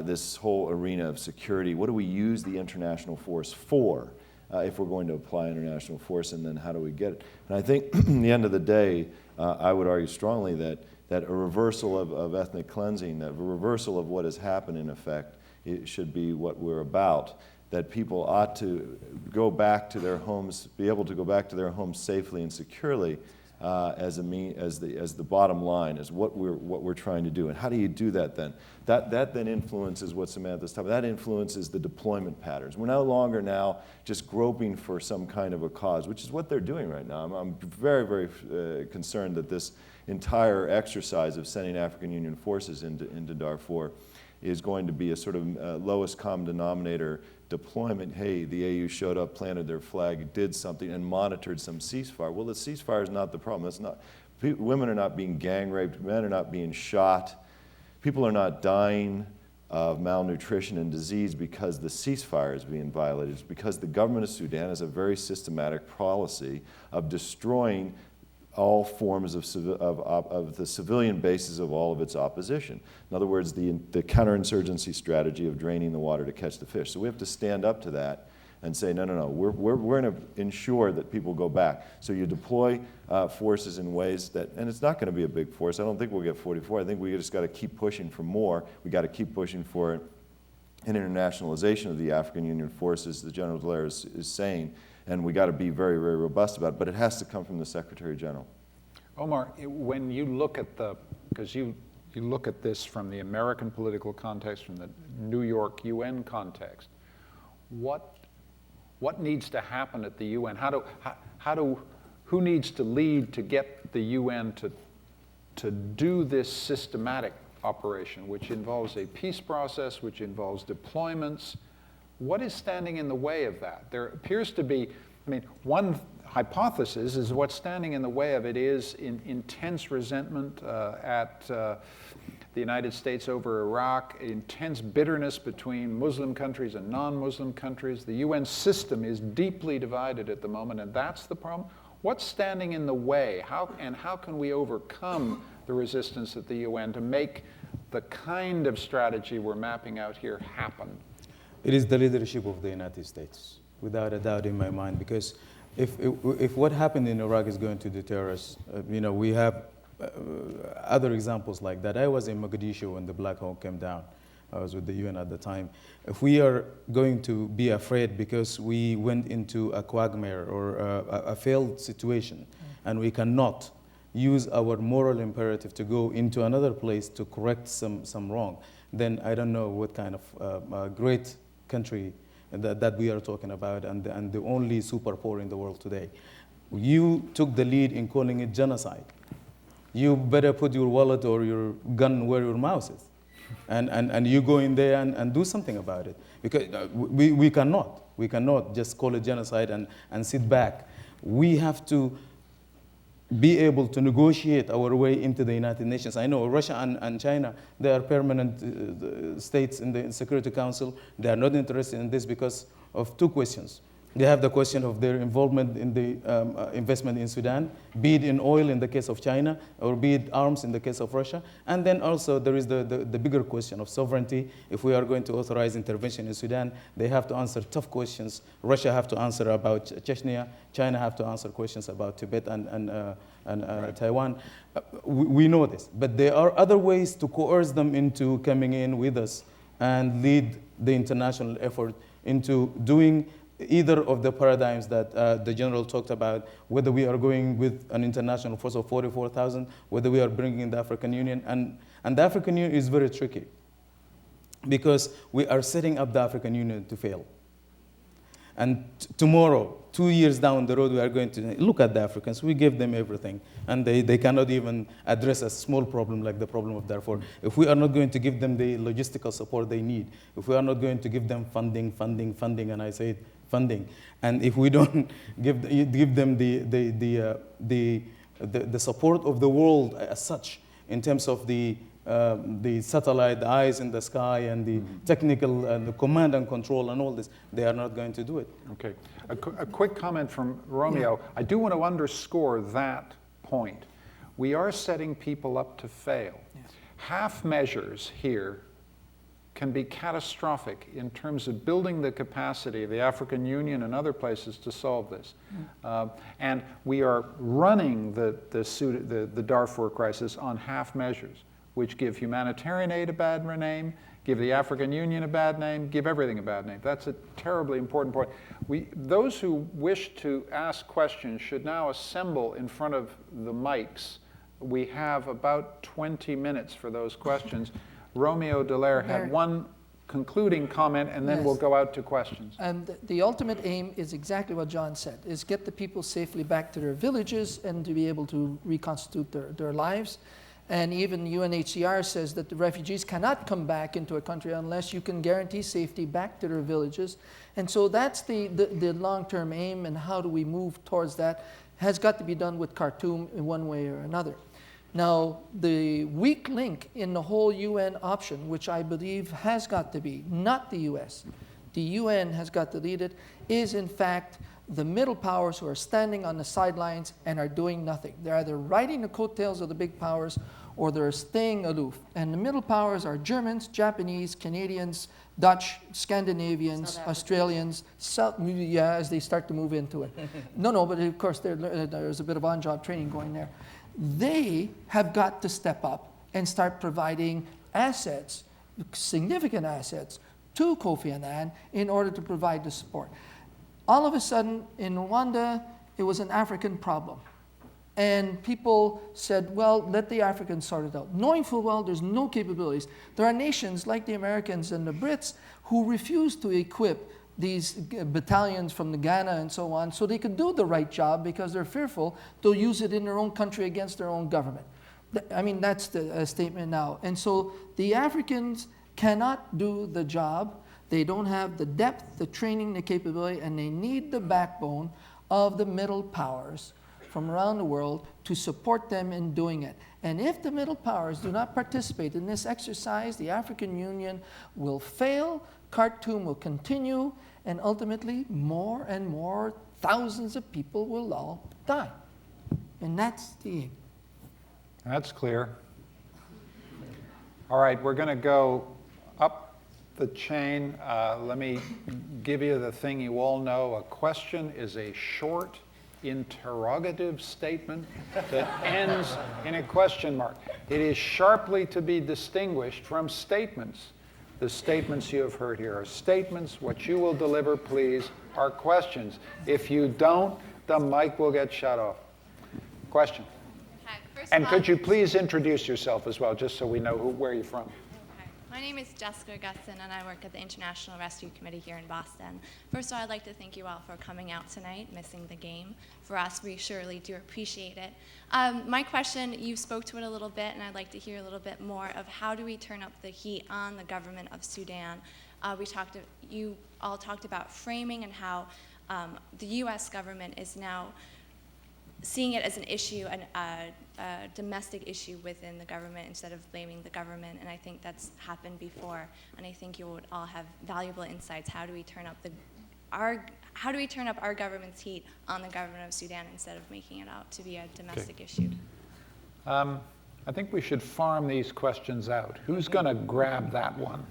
this whole arena of security? What do we use the international force for if we're going to apply international force, and then how do we get it? And I think in the end of the day, I would argue strongly that a reversal of ethnic cleansing, that a reversal of what has happened in effect, it should be what we're about, that people ought to go back to their homes, be able to go back to their homes safely and securely, as the bottom line, as what we're trying to do. And how do you do that then? That then influences what Samantha's talking about. That influences the deployment patterns. We're no longer now just groping for some kind of a cause, which is what they're doing right now. I'm very, very concerned that this entire exercise of sending African Union forces into Darfur is going to be a sort of lowest common denominator deployment. Hey, the AU showed up, planted their flag, did something, and monitored some ceasefire. Well, the ceasefire is not the problem. It's not. Women are not being gang raped. Men are not being shot. People are not dying of malnutrition and disease because the ceasefire is being violated. It's because the government of Sudan has a very systematic policy of destroying all forms of the civilian bases of all of its opposition. In other words, the counterinsurgency strategy of draining the water to catch the fish. So we have to stand up to that and say, no, we're going to ensure that people go back. So you deploy forces in ways that, and it's not going to be a big force. I don't think we'll get 44. I think we just got to keep pushing for more. We got to keep pushing for an internationalization of the African Union forces, the General Dallaire is saying, and we got to be very, very robust about it, but it has to come from the Secretary General. Omar, when you look at because you look at this from the American political context, from the New York UN context, what needs to happen at the UN? Who needs to lead to get the UN to do this systematic operation, which involves a peace process, which involves deployments? What is standing in the way of that? There appears to be, one hypothesis is what's standing in the way of it is intense resentment at the United States over Iraq, intense bitterness between Muslim countries and non-Muslim countries. The UN system is deeply divided at the moment, and that's the problem. What's standing in the way? How can we overcome the resistance at the UN to make the kind of strategy we're mapping out here happen? It is the leadership of the United States, without a doubt in my mind, because if what happened in Iraq is going to deter us, we have other examples like that. I was in Mogadishu when the Black Hawk came down. I was with the UN at the time. If we are going to be afraid because we went into a quagmire or a failed situation, and we cannot, use our moral imperative to go into another place to correct some wrong, then I don't know what kind of great country that we are talking about, and the only superpower in the world today. You took the lead in calling it genocide. You better put your wallet or your gun where your mouth is. And you go in there and do something about it. Because we cannot just call it genocide and sit back. We have to be able to negotiate our way into the United Nations. I know Russia and China, they are permanent states in the Security Council. They are not interested in this because of two questions. They have the question of their involvement in the investment in Sudan, be it in oil in the case of China, or be it arms in the case of Russia. And then also there is the bigger question of sovereignty. If we are going to authorize intervention in Sudan, they have to answer tough questions. Russia have to answer about Chechnya. China have to answer questions about Tibet and Taiwan. We know this. But there are other ways to coerce them into coming in with us and lead the international effort into doing either of the paradigms that the general talked about, whether we are going with an international force of 44,000, whether we are bringing in the African Union. And the African Union is very tricky because we are setting up the African Union to fail. And tomorrow, 2 years down the road, we are going to look at the Africans. We give them everything, and they cannot even address a small problem like the problem of Darfur. If we are not going to give them the logistical support they need, if we are not going to give them funding, and I say funding, and if we don't give them the support of the world as such, in terms of the satellite, the eyes in the sky, and the technical and the command and control and all this, they are not going to do it. Okay. A quick comment from Romeo. I do want to underscore that point. We are setting people up to fail. Yes. Half measures here can be catastrophic in terms of building the capacity of the African Union and other places to solve this. And we are running the Darfur crisis on half measures, which give humanitarian aid a bad name, give the African Union a bad name, give everything a bad name. That's a terribly important point. Those who wish to ask questions should now assemble in front of the mics. We have about 20 minutes for those questions. Romeo Dallaire had one concluding comment, and then we'll go out to questions. And the ultimate aim is exactly what John said, is get the people safely back to their villages and to be able to reconstitute their lives. And even UNHCR says that the refugees cannot come back into a country unless you can guarantee safety back to their villages. And so that's the long-term aim, and how do we move towards that has got to be done with Khartoum in one way or another. Now, the weak link in the whole UN option, which I believe has got to be, not the US, the UN has got to lead it, is in fact the middle powers who are standing on the sidelines and are doing nothing. They're either riding the coattails of the big powers or they're staying aloof. And the middle powers are Germans, Japanese, Canadians, Dutch, Scandinavians, Australians, as they start to move into it. No, but of course there's a bit of on-job training going there. They have got to step up and start providing assets, significant assets, to Kofi Annan in order to provide the support. All of a sudden, in Rwanda, it was an African problem. And people said, well, let the Africans sort it out. Knowing full well there's no capabilities. There are nations like the Americans and the Brits who refuse to equip these battalions from the Ghana and so on, so they could do the right job because they're fearful they'll use it in their own country against their own government. I mean, that's the statement now. And so the Africans cannot do the job. They don't have the depth, the training, the capability, and they need the backbone of the middle powers from around the world to support them in doing it. And if the middle powers do not participate in this exercise, the African Union will fail, Khartoum will continue, and ultimately more and more thousands of people will all die. And that's the aim. That's clear. All right, we're going to go up the chain. Let me give you the thing you all know. A question is a short interrogative statement that ends in a question mark. It is sharply to be distinguished from statements. The statements you have heard here are statements. What you will deliver, please, are questions. If you don't, the mic will get shut off. Question. Hi. And could you please introduce yourself as well, just so we know where you're from? Okay. My name is Jessica Gusson, and I work at the International Rescue Committee here in Boston. First of all, I'd like to thank you all for coming out tonight, missing the game. For us, we surely do appreciate it. My question, you spoke to it a little bit, and I'd like to hear a little bit more of how do we turn up the heat on the government of Sudan. You all talked about framing and how the U.S. government is now seeing it as an issue, a domestic issue within the government instead of blaming the government, and I think that's happened before, and I think you would all have valuable insights. How do we turn up our government's heat on the government of Sudan instead of making it out to be a domestic issue? I think we should farm these questions out. Who's going to grab that one?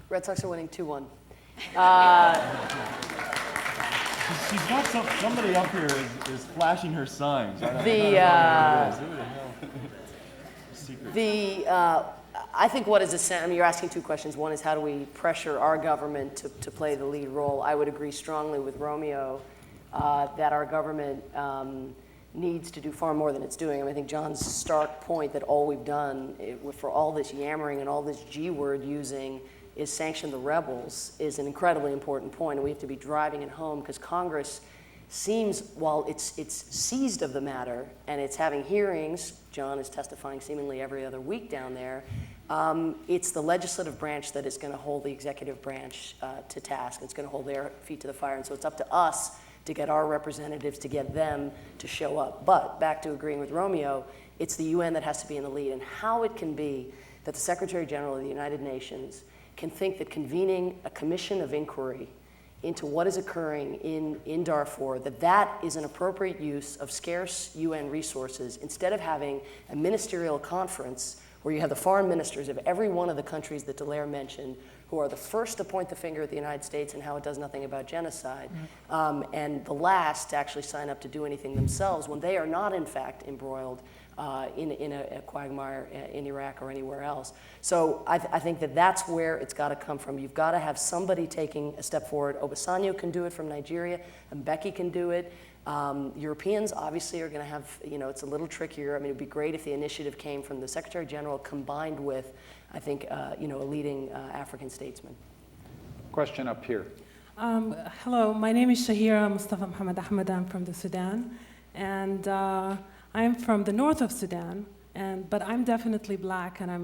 Red Sox are winning 2-1. She's got somebody up here is flashing her signs. I think what is essential, I mean, you're asking two questions. One is how do we pressure our government to play the lead role? I would agree strongly with Romeo that our government needs to do far more than it's doing. I mean, I think John's stark point that all we've done for all this yammering and all this G word using is sanction the rebels is an incredibly important point, and we have to be driving it home because Congress seems, while it's seized of the matter and it's having hearings, John is testifying seemingly every other week down there, it's the legislative branch that is going to hold the executive branch to task. It's going to hold their feet to the fire, and so it's up to us to get our representatives, to get them to show up. But back to agreeing with Romeo, it's the UN that has to be in the lead, and how it can be that the Secretary General of the United Nations can think that convening a commission of inquiry into what is occurring in Darfur, that is an appropriate use of scarce UN resources instead of having a ministerial conference where you have the foreign ministers of every one of the countries that Dallaire mentioned who are the first to point the finger at the United States and how it does nothing about genocide, and the last to actually sign up to do anything themselves when they are not, in fact, embroiled in a quagmire in Iraq or anywhere else. So I think that that's where it's got to come from. You've got to have somebody taking a step forward. Obasanjo can do it from Nigeria, and Mbeki can do it. Europeans obviously are going to have, it's a little trickier. I mean, it would be great if the initiative came from the Secretary General combined with, I think, a leading African statesman. Question up here. Hello, my name is Shahira Mustafa Muhammad Ahmed. I'm from the Sudan, and I'm from the north of Sudan, but I'm definitely black, and I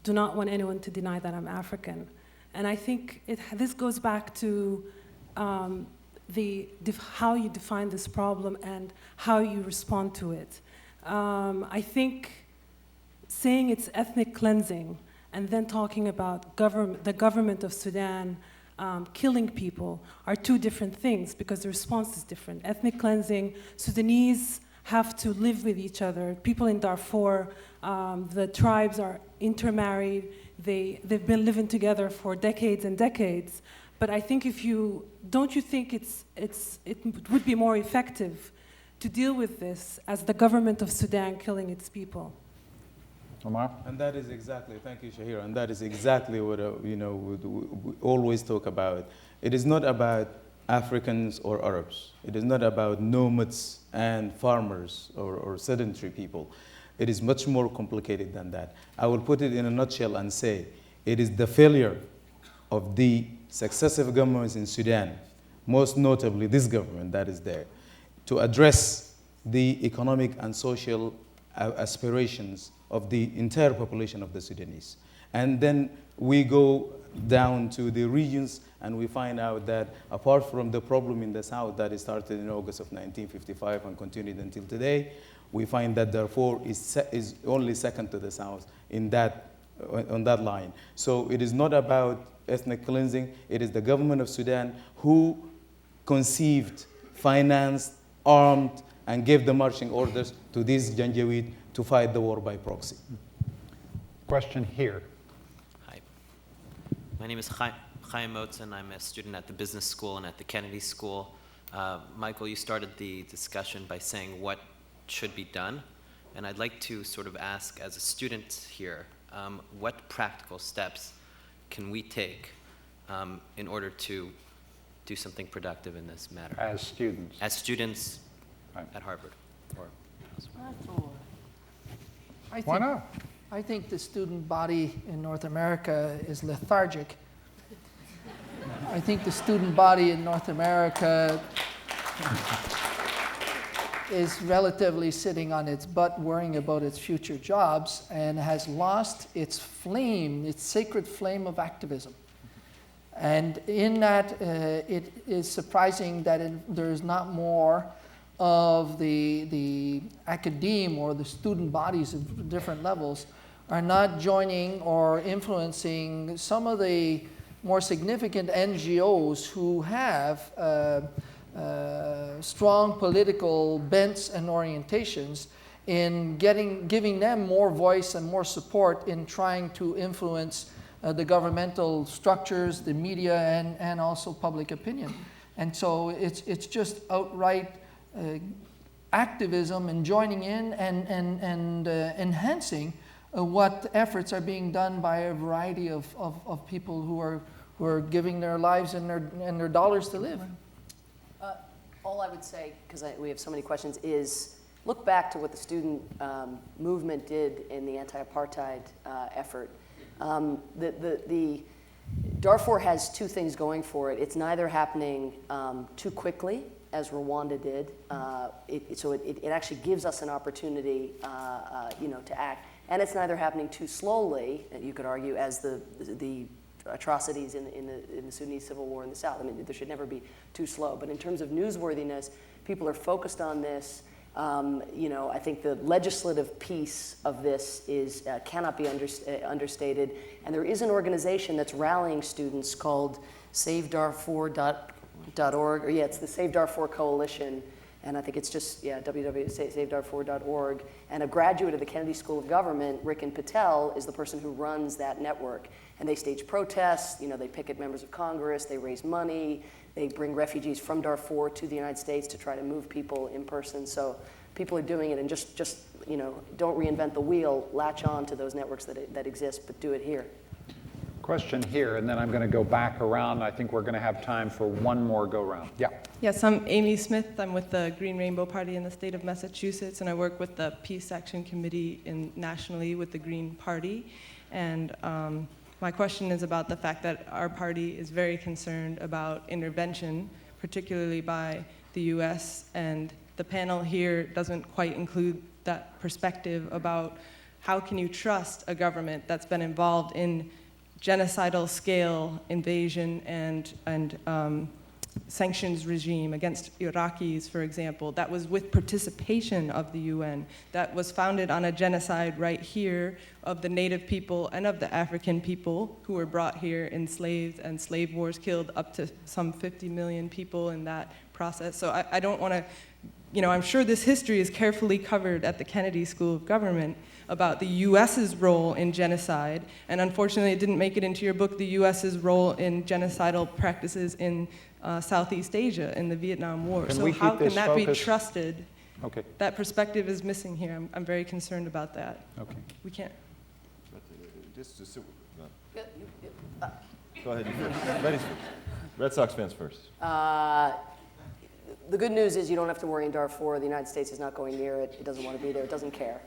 do not want anyone to deny that I'm African. And I think this goes back to how you define this problem and how you respond to it. I think saying it's ethnic cleansing and then talking about the government of Sudan killing people are two different things because the response is different. Ethnic cleansing, Sudanese have to live with each other. People in Darfur, the tribes are intermarried. They've been living together for decades and decades. But I think don't you think it would be more effective to deal with this as the government of Sudan killing its people? Omar? And that is exactly, thank you, Shahira, and that is exactly what we always talk about. It is not about Africans or Arabs. It is not about nomads and farmers or sedentary people. It is much more complicated than that. I will put it in a nutshell and say it is the failure of the successive governments in Sudan, most notably this government that is there, to address the economic and social aspirations of the entire population of the Sudanese. And then we go down to the regions and we find out that apart from the problem in the south that started in August of 1955 and continued until today, we find that Darfur is only second to the south on that line. So it is not about ethnic cleansing. It is the government of Sudan who conceived, financed, armed, and gave the marching orders to these Janjaweed to fight the war by proxy. Question here. Hi. My name is Chaim Motzen. I'm a student at the business school and at the Kennedy School. Michael, you started the discussion by saying what should be done. And I'd like to sort of ask, as a student here, what practical steps can we take in order to do something productive in this matter? As students? As students right. at Harvard. Why not? I think the student body in North America is lethargic. I think the student body in North America is relatively sitting on its butt worrying about its future jobs and has lost its flame, its sacred flame of activism. And in that, it is surprising that there is not more of the academe or the student bodies of different levels are not joining or influencing some of the more significant NGOs who have strong political bents and orientations in giving them more voice and more support in trying to influence the governmental structures, the media, and also public opinion. And so it's just outright activism and joining in and enhancing what efforts are being done by a variety of people who are giving their lives and their dollars to live. All I would say, because we have so many questions, is look back to what the student movement did in the anti-apartheid effort. The Darfur has two things going for it. It's neither happening too quickly, as Rwanda did, so it actually gives us an opportunity, to act, and it's neither happening too slowly, you could argue, as the atrocities in the Sudanese civil war in the south. I mean, there should never be too slow. But in terms of newsworthiness, people are focused on this. I think the legislative piece of this cannot be understated. And there is an organization that's rallying students called SaveDarfur.org, or it's the Save Darfur Coalition. And I think it's just, www.savedarfur.org. And a graduate of the Kennedy School of Government, Rikin Patel, is the person who runs that network. And they stage protests, they picket members of Congress, they raise money, they bring refugees from Darfur to the United States to try to move people in person. So people are doing it, and just don't reinvent the wheel, latch on to those networks that exist, but do it here. Question here, and then I'm going to go back around. I think we're going to have time for one more go-round. Yeah. Yes, I'm Amy Smith. I'm with the Green Rainbow Party in the state of Massachusetts, and I work with the Peace Action Committee nationally with the Green Party. And my question is about the fact that our party is very concerned about intervention, particularly by the US, and the panel here doesn't quite include that perspective about how can you trust a government that's been involved in genocidal scale invasion and sanctions regime against Iraqis, for example, that was with participation of the UN, that was founded on a genocide right here of the native people and of the African people who were brought here enslaved, and slave wars killed up to some 50 million people in that process. So I don't want to, I'm sure this history is carefully covered at the Kennedy School of Government about the US's role in genocide, and unfortunately it didn't make it into your book, the US's role in genocidal practices in Southeast Asia in the Vietnam War. So how can that be trusted? Okay. That perspective is missing here. I'm very concerned about that. Okay. We can't. Go ahead. Ladies first. Red Sox fans first. The good news is you don't have to worry in Darfur. The United States is not going near it. It doesn't want to be there. It doesn't care.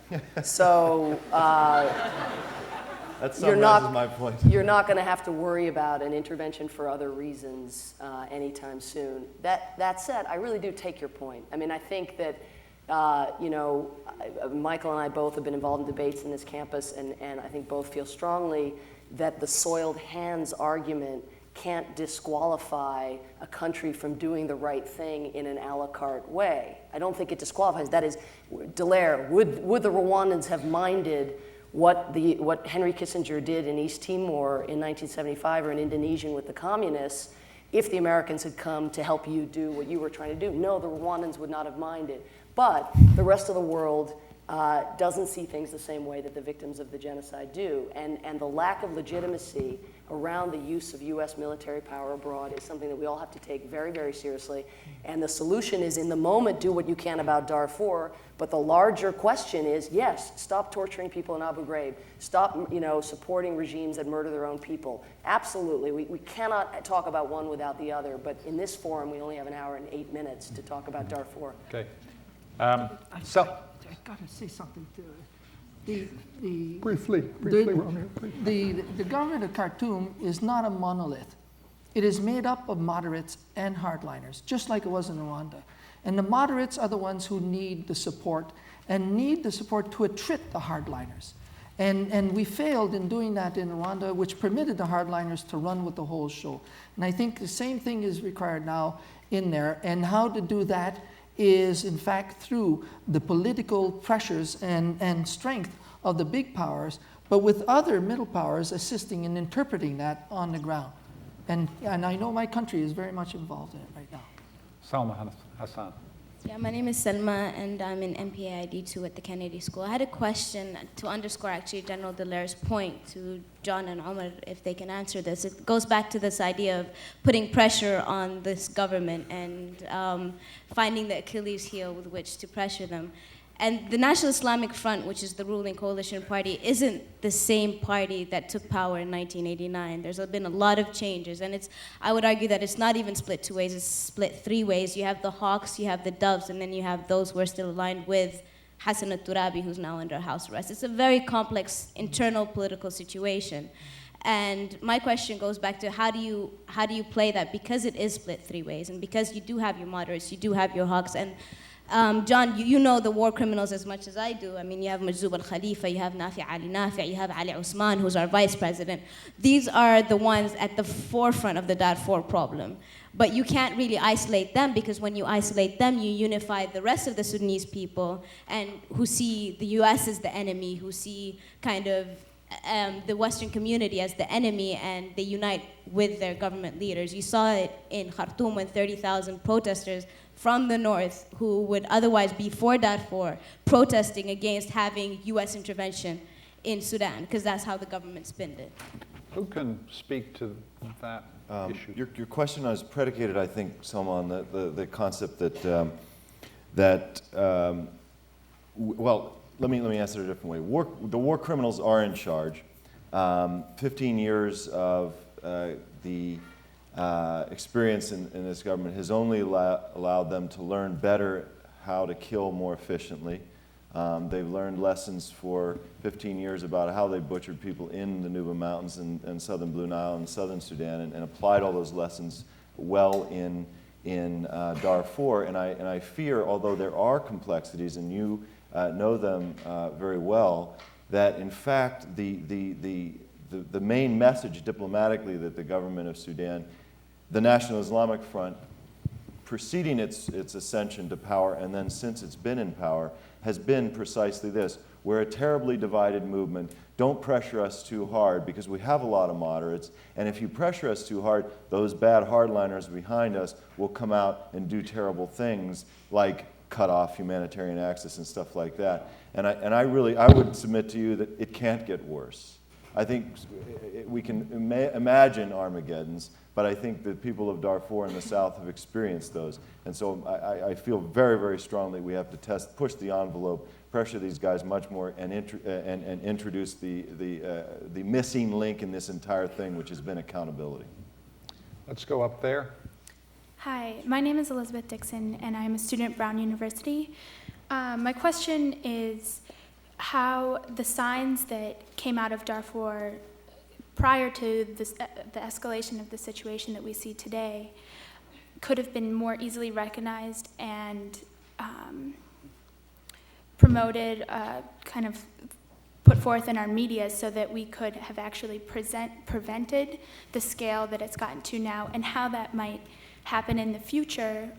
So that summarizes my point. You're not going to have to worry about an intervention for other reasons anytime soon. That said, I really do take your point. I mean, I think that Michael and I both have been involved in debates in this campus, and I think both feel strongly that the soiled hands argument can't disqualify a country from doing the right thing in an a la carte way. I don't think it disqualifies. That is, Dallaire, would the Rwandans have minded what Henry Kissinger did in East Timor in 1975 or in Indonesia with the communists if the Americans had come to help you do what you were trying to do? No, the Rwandans would not have minded. But the rest of the world doesn't see things the same way that the victims of the genocide do. And the lack of legitimacy around the use of US military power abroad is something that we all have to take very, very seriously. And the solution is, in the moment, do what you can about Darfur, but the larger question is, yes, stop torturing people in Abu Ghraib, stop supporting regimes that murder their own people. Absolutely, we cannot talk about one without the other, but in this forum, we only have an hour and 8 minutes to talk about Darfur. Okay. I gotta say something to Briefly, Romeo. the government of Khartoum is not a monolith. It is made up of moderates and hardliners, just like it was in Rwanda. And the moderates are the ones who need the support and need the support to attrit the hardliners. And we failed in doing that in Rwanda, which permitted the hardliners to run with the whole show. And I think the same thing is required now in there. And how to do that is, in fact, through the political pressures and strength of the big powers, but with other middle powers assisting in interpreting that on the ground. And I know my country is very much involved in it right now. Salma Hassan. Yeah, my name is Selma, and I'm in MPA ID2 at the Kennedy School. I had a question to underscore actually General Dallaire's point to John and Omar, if they can answer this. It goes back to this idea of putting pressure on this government and finding the Achilles heel with which to pressure them. And the National Islamic Front, which is the ruling coalition party, isn't the same party that took power in 1989. There's been a lot of changes, and I would argue that it's not even split two ways, it's split three ways. You have the Hawks, you have the Doves, and then you have those who are still aligned with Hassan al-Turabi, who's now under house arrest. It's a very complex internal political situation. And my question goes back to how do you play that? Because it is split three ways, and because you do have your moderates, you do have your Hawks, and John, you know the war criminals as much as I do. I mean, you have Majzoub al-Khalifa, you have Nafi Ali Nafi, you have Ali Usman, who's our vice president. These are the ones at the forefront of the Darfur problem. But you can't really isolate them, because when you isolate them, you unify the rest of the Sudanese people and who see the US as the enemy, who see kind of the Western community as the enemy, and they unite with their government leaders. You saw it in Khartoum when 30,000 protesters from the north, who would otherwise be for Darfur, protesting against having US intervention in Sudan, because that's how the government spinned it. Who can speak to that issue? Your question was predicated, I think, Selma, on the concept well, let me answer it a different way. The war criminals are in charge. 15 years of the experience in this government has only allowed them to learn better how to kill more efficiently. They've learned lessons for 15 years about how they butchered people in the Nuba Mountains and southern Blue Nile and southern Sudan, and applied all those lessons well in Darfur. And I fear, although there are complexities, and you know them very well, that in fact the main message diplomatically that the government of Sudan, the National Islamic Front, preceding its ascension to power and then since it's been in power, has been precisely this. We're a terribly divided movement. Don't pressure us too hard, because we have a lot of moderates, and if you pressure us too hard, those bad hardliners behind us will come out and do terrible things like cut off humanitarian access and stuff like that. And I would submit to you that it can't get worse. I think we can imagine Armageddons, but I think the people of Darfur in the south have experienced those. And so I feel very, very strongly we have to push the envelope, pressure these guys much more, and introduce the missing link in this entire thing, which has been accountability. Let's go up there. Hi, my name is Elizabeth Dixon, and I'm a student at Brown University. My question is how the signs that came out of Darfur prior to the escalation of the situation that we see today could have been more easily recognized and promoted, kind of put forth in our media, so that we could have actually prevented the scale that it's gotten to now, and how that might happen in the future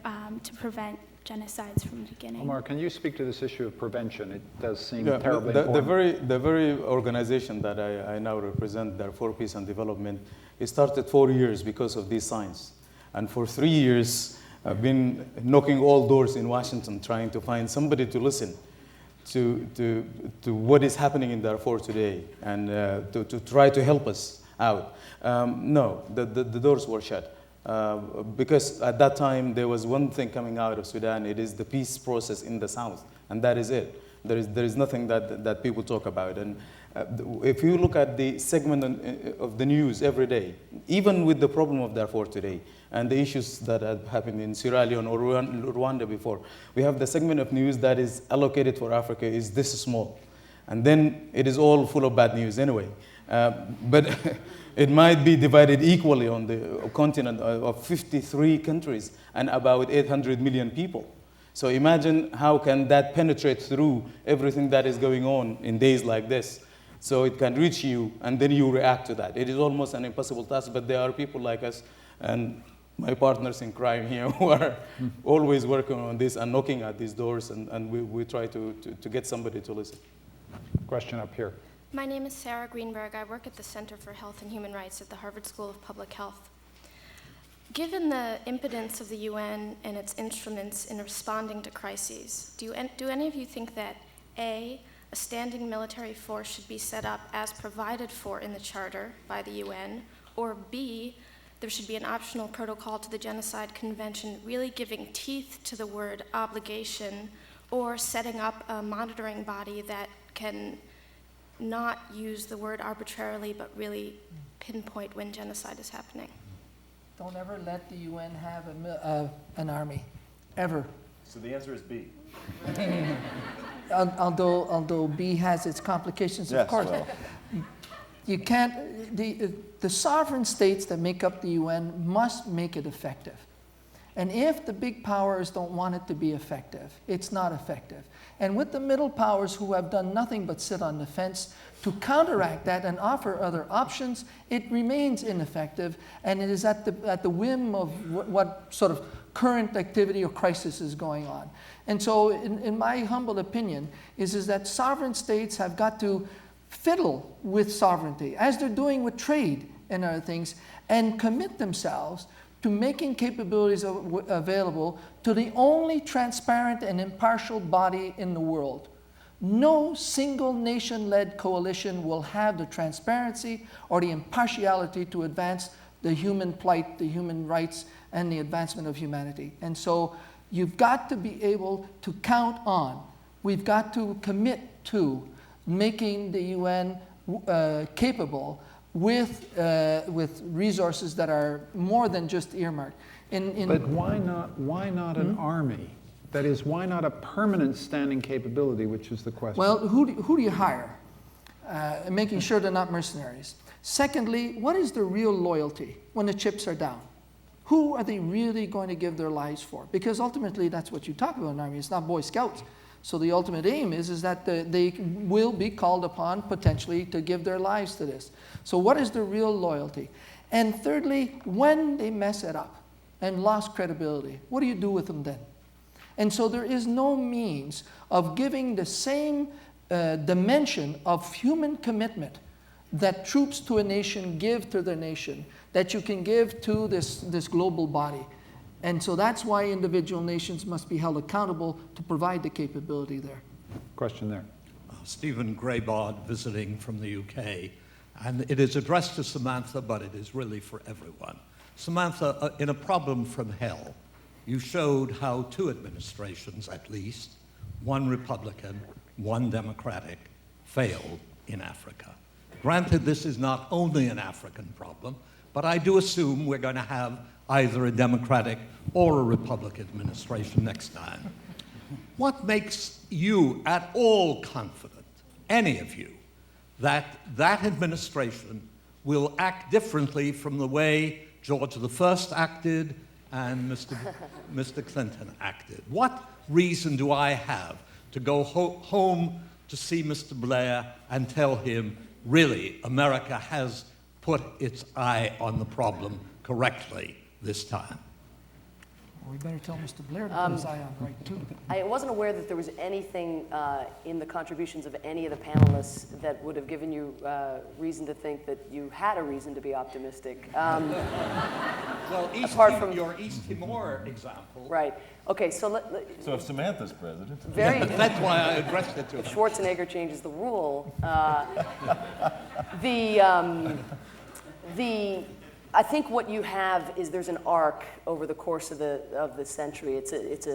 to prevent genocides from beginning. Omar, can you speak to this issue of prevention? It does seem terribly important. The very organization that I now represent, Darfur Peace and Development, it started 4 years because of these signs. And for 3 years, I've been knocking all doors in Washington, trying to find somebody to listen to what is happening in Darfur today, and to try to help us out. No, the doors were shut. Because at that time there was one thing coming out of Sudan. It is the peace process in the south, and that is it. There is nothing that people talk about. And if you look at the segment of the news every day, even with the problem of Darfur today, and the issues that have happened in Sierra Leone or Rwanda before, we have the segment of news that is allocated for Africa is this small. And then it is all full of bad news anyway. But it might be divided equally on the continent of 53 countries and about 800 million people. So imagine how can that penetrate through everything that is going on in days like this. So it can reach you, and then you react to that. It is almost an impossible task, but there are people like us and my partners in crime here who are always working on this and knocking at these doors, and we try to get somebody to listen. Question up here. My name is Sarah Greenberg. I work at the Center for Health and Human Rights at the Harvard School of Public Health. Given the impotence of the UN and its instruments in responding to crises, do any of you think that A, a standing military force should be set up as provided for in the Charter by the UN, or B, there should be an optional protocol to the Genocide Convention really giving teeth to the word obligation, or setting up a monitoring body that can not use the word arbitrarily but really pinpoint when genocide is happening? Don't ever let the UN have an army, ever. So the answer is B. Although B has its complications, yes, of course. Well. You can't, the sovereign states that make up the UN must make it effective. And if the big powers don't want it to be effective, it's not effective. And with the middle powers who have done nothing but sit on the fence to counteract that and offer other options, it remains ineffective, and it is at the whim of what sort of current activity or crisis is going on. And so in my humble opinion is that sovereign states have got to fiddle with sovereignty, as they're doing with trade and other things, and commit themselves to making capabilities available to the only transparent and impartial body in the world. No single nation-led coalition will have the transparency or the impartiality to advance the human plight, the human rights, and the advancement of humanity. And so you've got to be able to count on, we've got to commit to making the UN capable with resources that are more than just earmarked. But why not an army? That is, why not a permanent standing capability, which is the question. Well, who do you hire? Making sure they're not mercenaries. Secondly, what is the real loyalty when the chips are down? Who are they really going to give their lives for? Because ultimately, that's what you talk about in an army. It's not Boy Scouts. So the ultimate aim is that they will be called upon potentially to give their lives to this. So what is the real loyalty? And thirdly, when they mess it up and lost credibility, what do you do with them then? And so there is no means of giving the same dimension of human commitment that troops to a nation give to their nation that you can give to this global body. And so that's why individual nations must be held accountable to provide the capability there. Question there. Stephen Graybard, visiting from the UK. And it is addressed to Samantha, but it is really for everyone. Samantha, in A Problem from Hell, you showed how two administrations, at least, one Republican, one Democratic, failed in Africa. Granted, this is not only an African problem, but I do assume we're going to have either a Democratic or a Republican administration next time. What makes you at all confident, any of you, that that administration will act differently from the way George I acted and Mr. Clinton acted? What reason do I have to go home to see Mr. Blair and tell him, really, America has put its eye on the problem correctly this time? Well, we better tell Mr. Blair to put his eye on right, too. I wasn't aware that there was anything in the contributions of any of the panelists that would have given you reason to think that you had a reason to be optimistic. Well, your East Timor example. Right. Okay, so so if Samantha's president. That's why I addressed it to him. If Schwarzenegger changes the rule, I think what you have is there's an arc over the course of the century. It's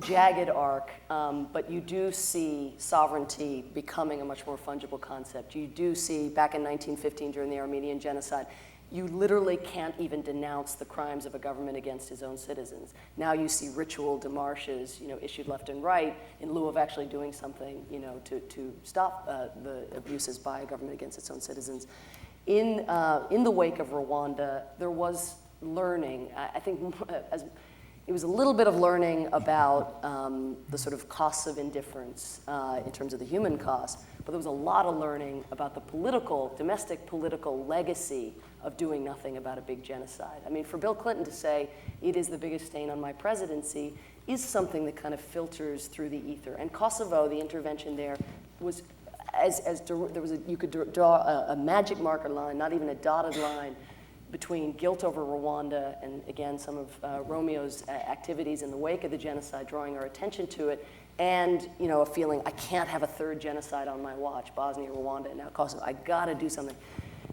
jagged arc, but you do see sovereignty becoming a much more fungible concept. You do see, back in 1915 during the Armenian Genocide, you literally can't even denounce the crimes of a government against his own citizens. Now you see ritual demarches, issued left and right in lieu of actually doing something, to stop the abuses by a government against its own citizens. In the wake of Rwanda, there was learning. I think it was a little bit of learning about the sort of costs of indifference in terms of the human cost, but there was a lot of learning about the domestic political legacy of doing nothing about a big genocide. I mean, for Bill Clinton to say, it is the biggest stain on my presidency, is something that kind of filters through the ether. And Kosovo, the intervention there, was you could draw a magic marker line, not even a dotted line, between guilt over Rwanda and, again, some of Romeo's activities in the wake of the genocide, drawing our attention to it, and a feeling, I can't have a third genocide on my watch, Bosnia, Rwanda, and now Kosovo. I got to do something.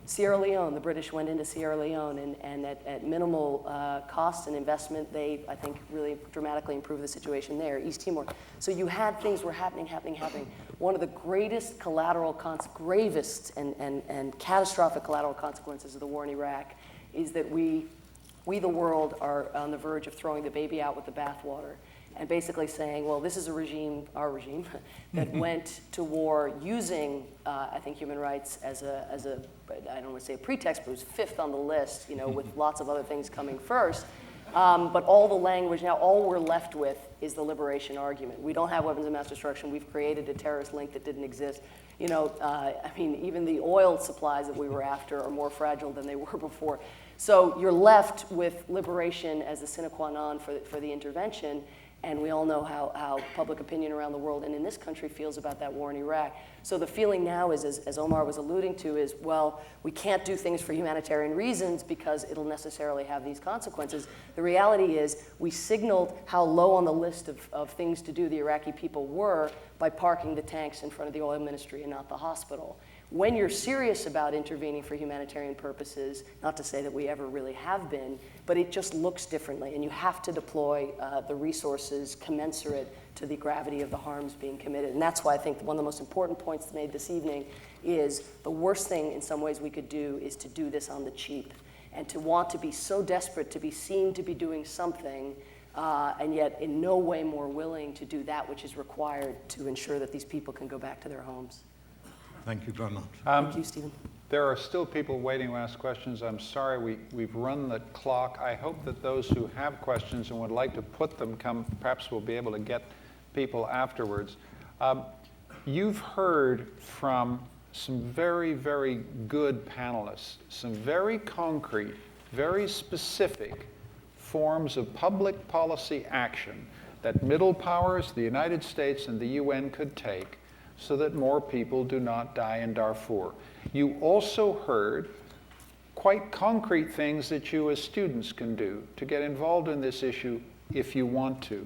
Sierra Leone, the British went into Sierra Leone, and at minimal cost and investment, they, I think, really dramatically improved the situation there. East Timor. So you had things were happening. One of the greatest gravest and catastrophic collateral consequences of the war in Iraq is that we, the world, are on the verge of throwing the baby out with the bathwater, and basically saying, well, this is a regime, our regime, that went to war using, I think, human rights as a, I don't want to say a pretext, but it was fifth on the list, with lots of other things coming first. But all the language, now all we're left with is the liberation argument. We don't have weapons of mass destruction. We've created a terrorist link that didn't exist. I mean, even the oil supplies that we were after are more fragile than they were before. So you're left with liberation as a sine qua non for the intervention. And we all know how public opinion around the world and in this country feels about that war in Iraq. So the feeling now is, as Omar was alluding to, is, well, we can't do things for humanitarian reasons because it'll necessarily have these consequences. The reality is we signaled how low on the list of things to do the Iraqi people were by parking the tanks in front of the oil ministry and not the hospital. When you're serious about intervening for humanitarian purposes, not to say that we ever really have been, but it just looks differently, and you have to deploy the resources commensurate to the gravity of the harms being committed. And that's why I think one of the most important points made this evening is the worst thing in some ways we could do is to do this on the cheap, and to want to be so desperate to be seen to be doing something, and yet in no way more willing to do that which is required to ensure that these people can go back to their homes. Thank you very much. Thank you, Stephen. There are still people waiting to ask questions. I'm sorry we've run the clock. I hope that those who have questions and would like to put them perhaps we'll be able to get people afterwards. You've heard from some very, very good panelists, some very concrete, very specific forms of public policy action that middle powers, the United States and the UN could take so that more people do not die in Darfur. You also heard quite concrete things that you as students can do to get involved in this issue if you want to.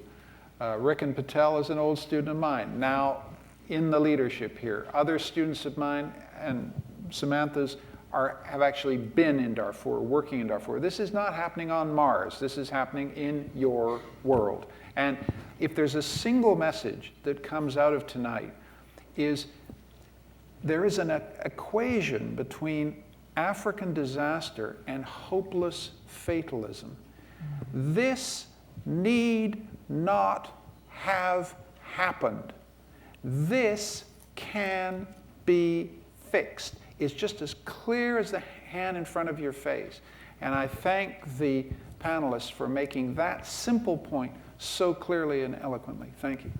Rick and Patel is an old student of mine, now in the leadership here. Other students of mine and Samantha's have actually been in Darfur, working in Darfur. This is not happening on Mars. This is happening in your world. And if there's a single message that comes out of tonight, is there is an equation between African disaster and hopeless fatalism. This need not have happened. This can be fixed. It's just as clear as the hand in front of your face. And I thank the panelists for making that simple point so clearly and eloquently. Thank you.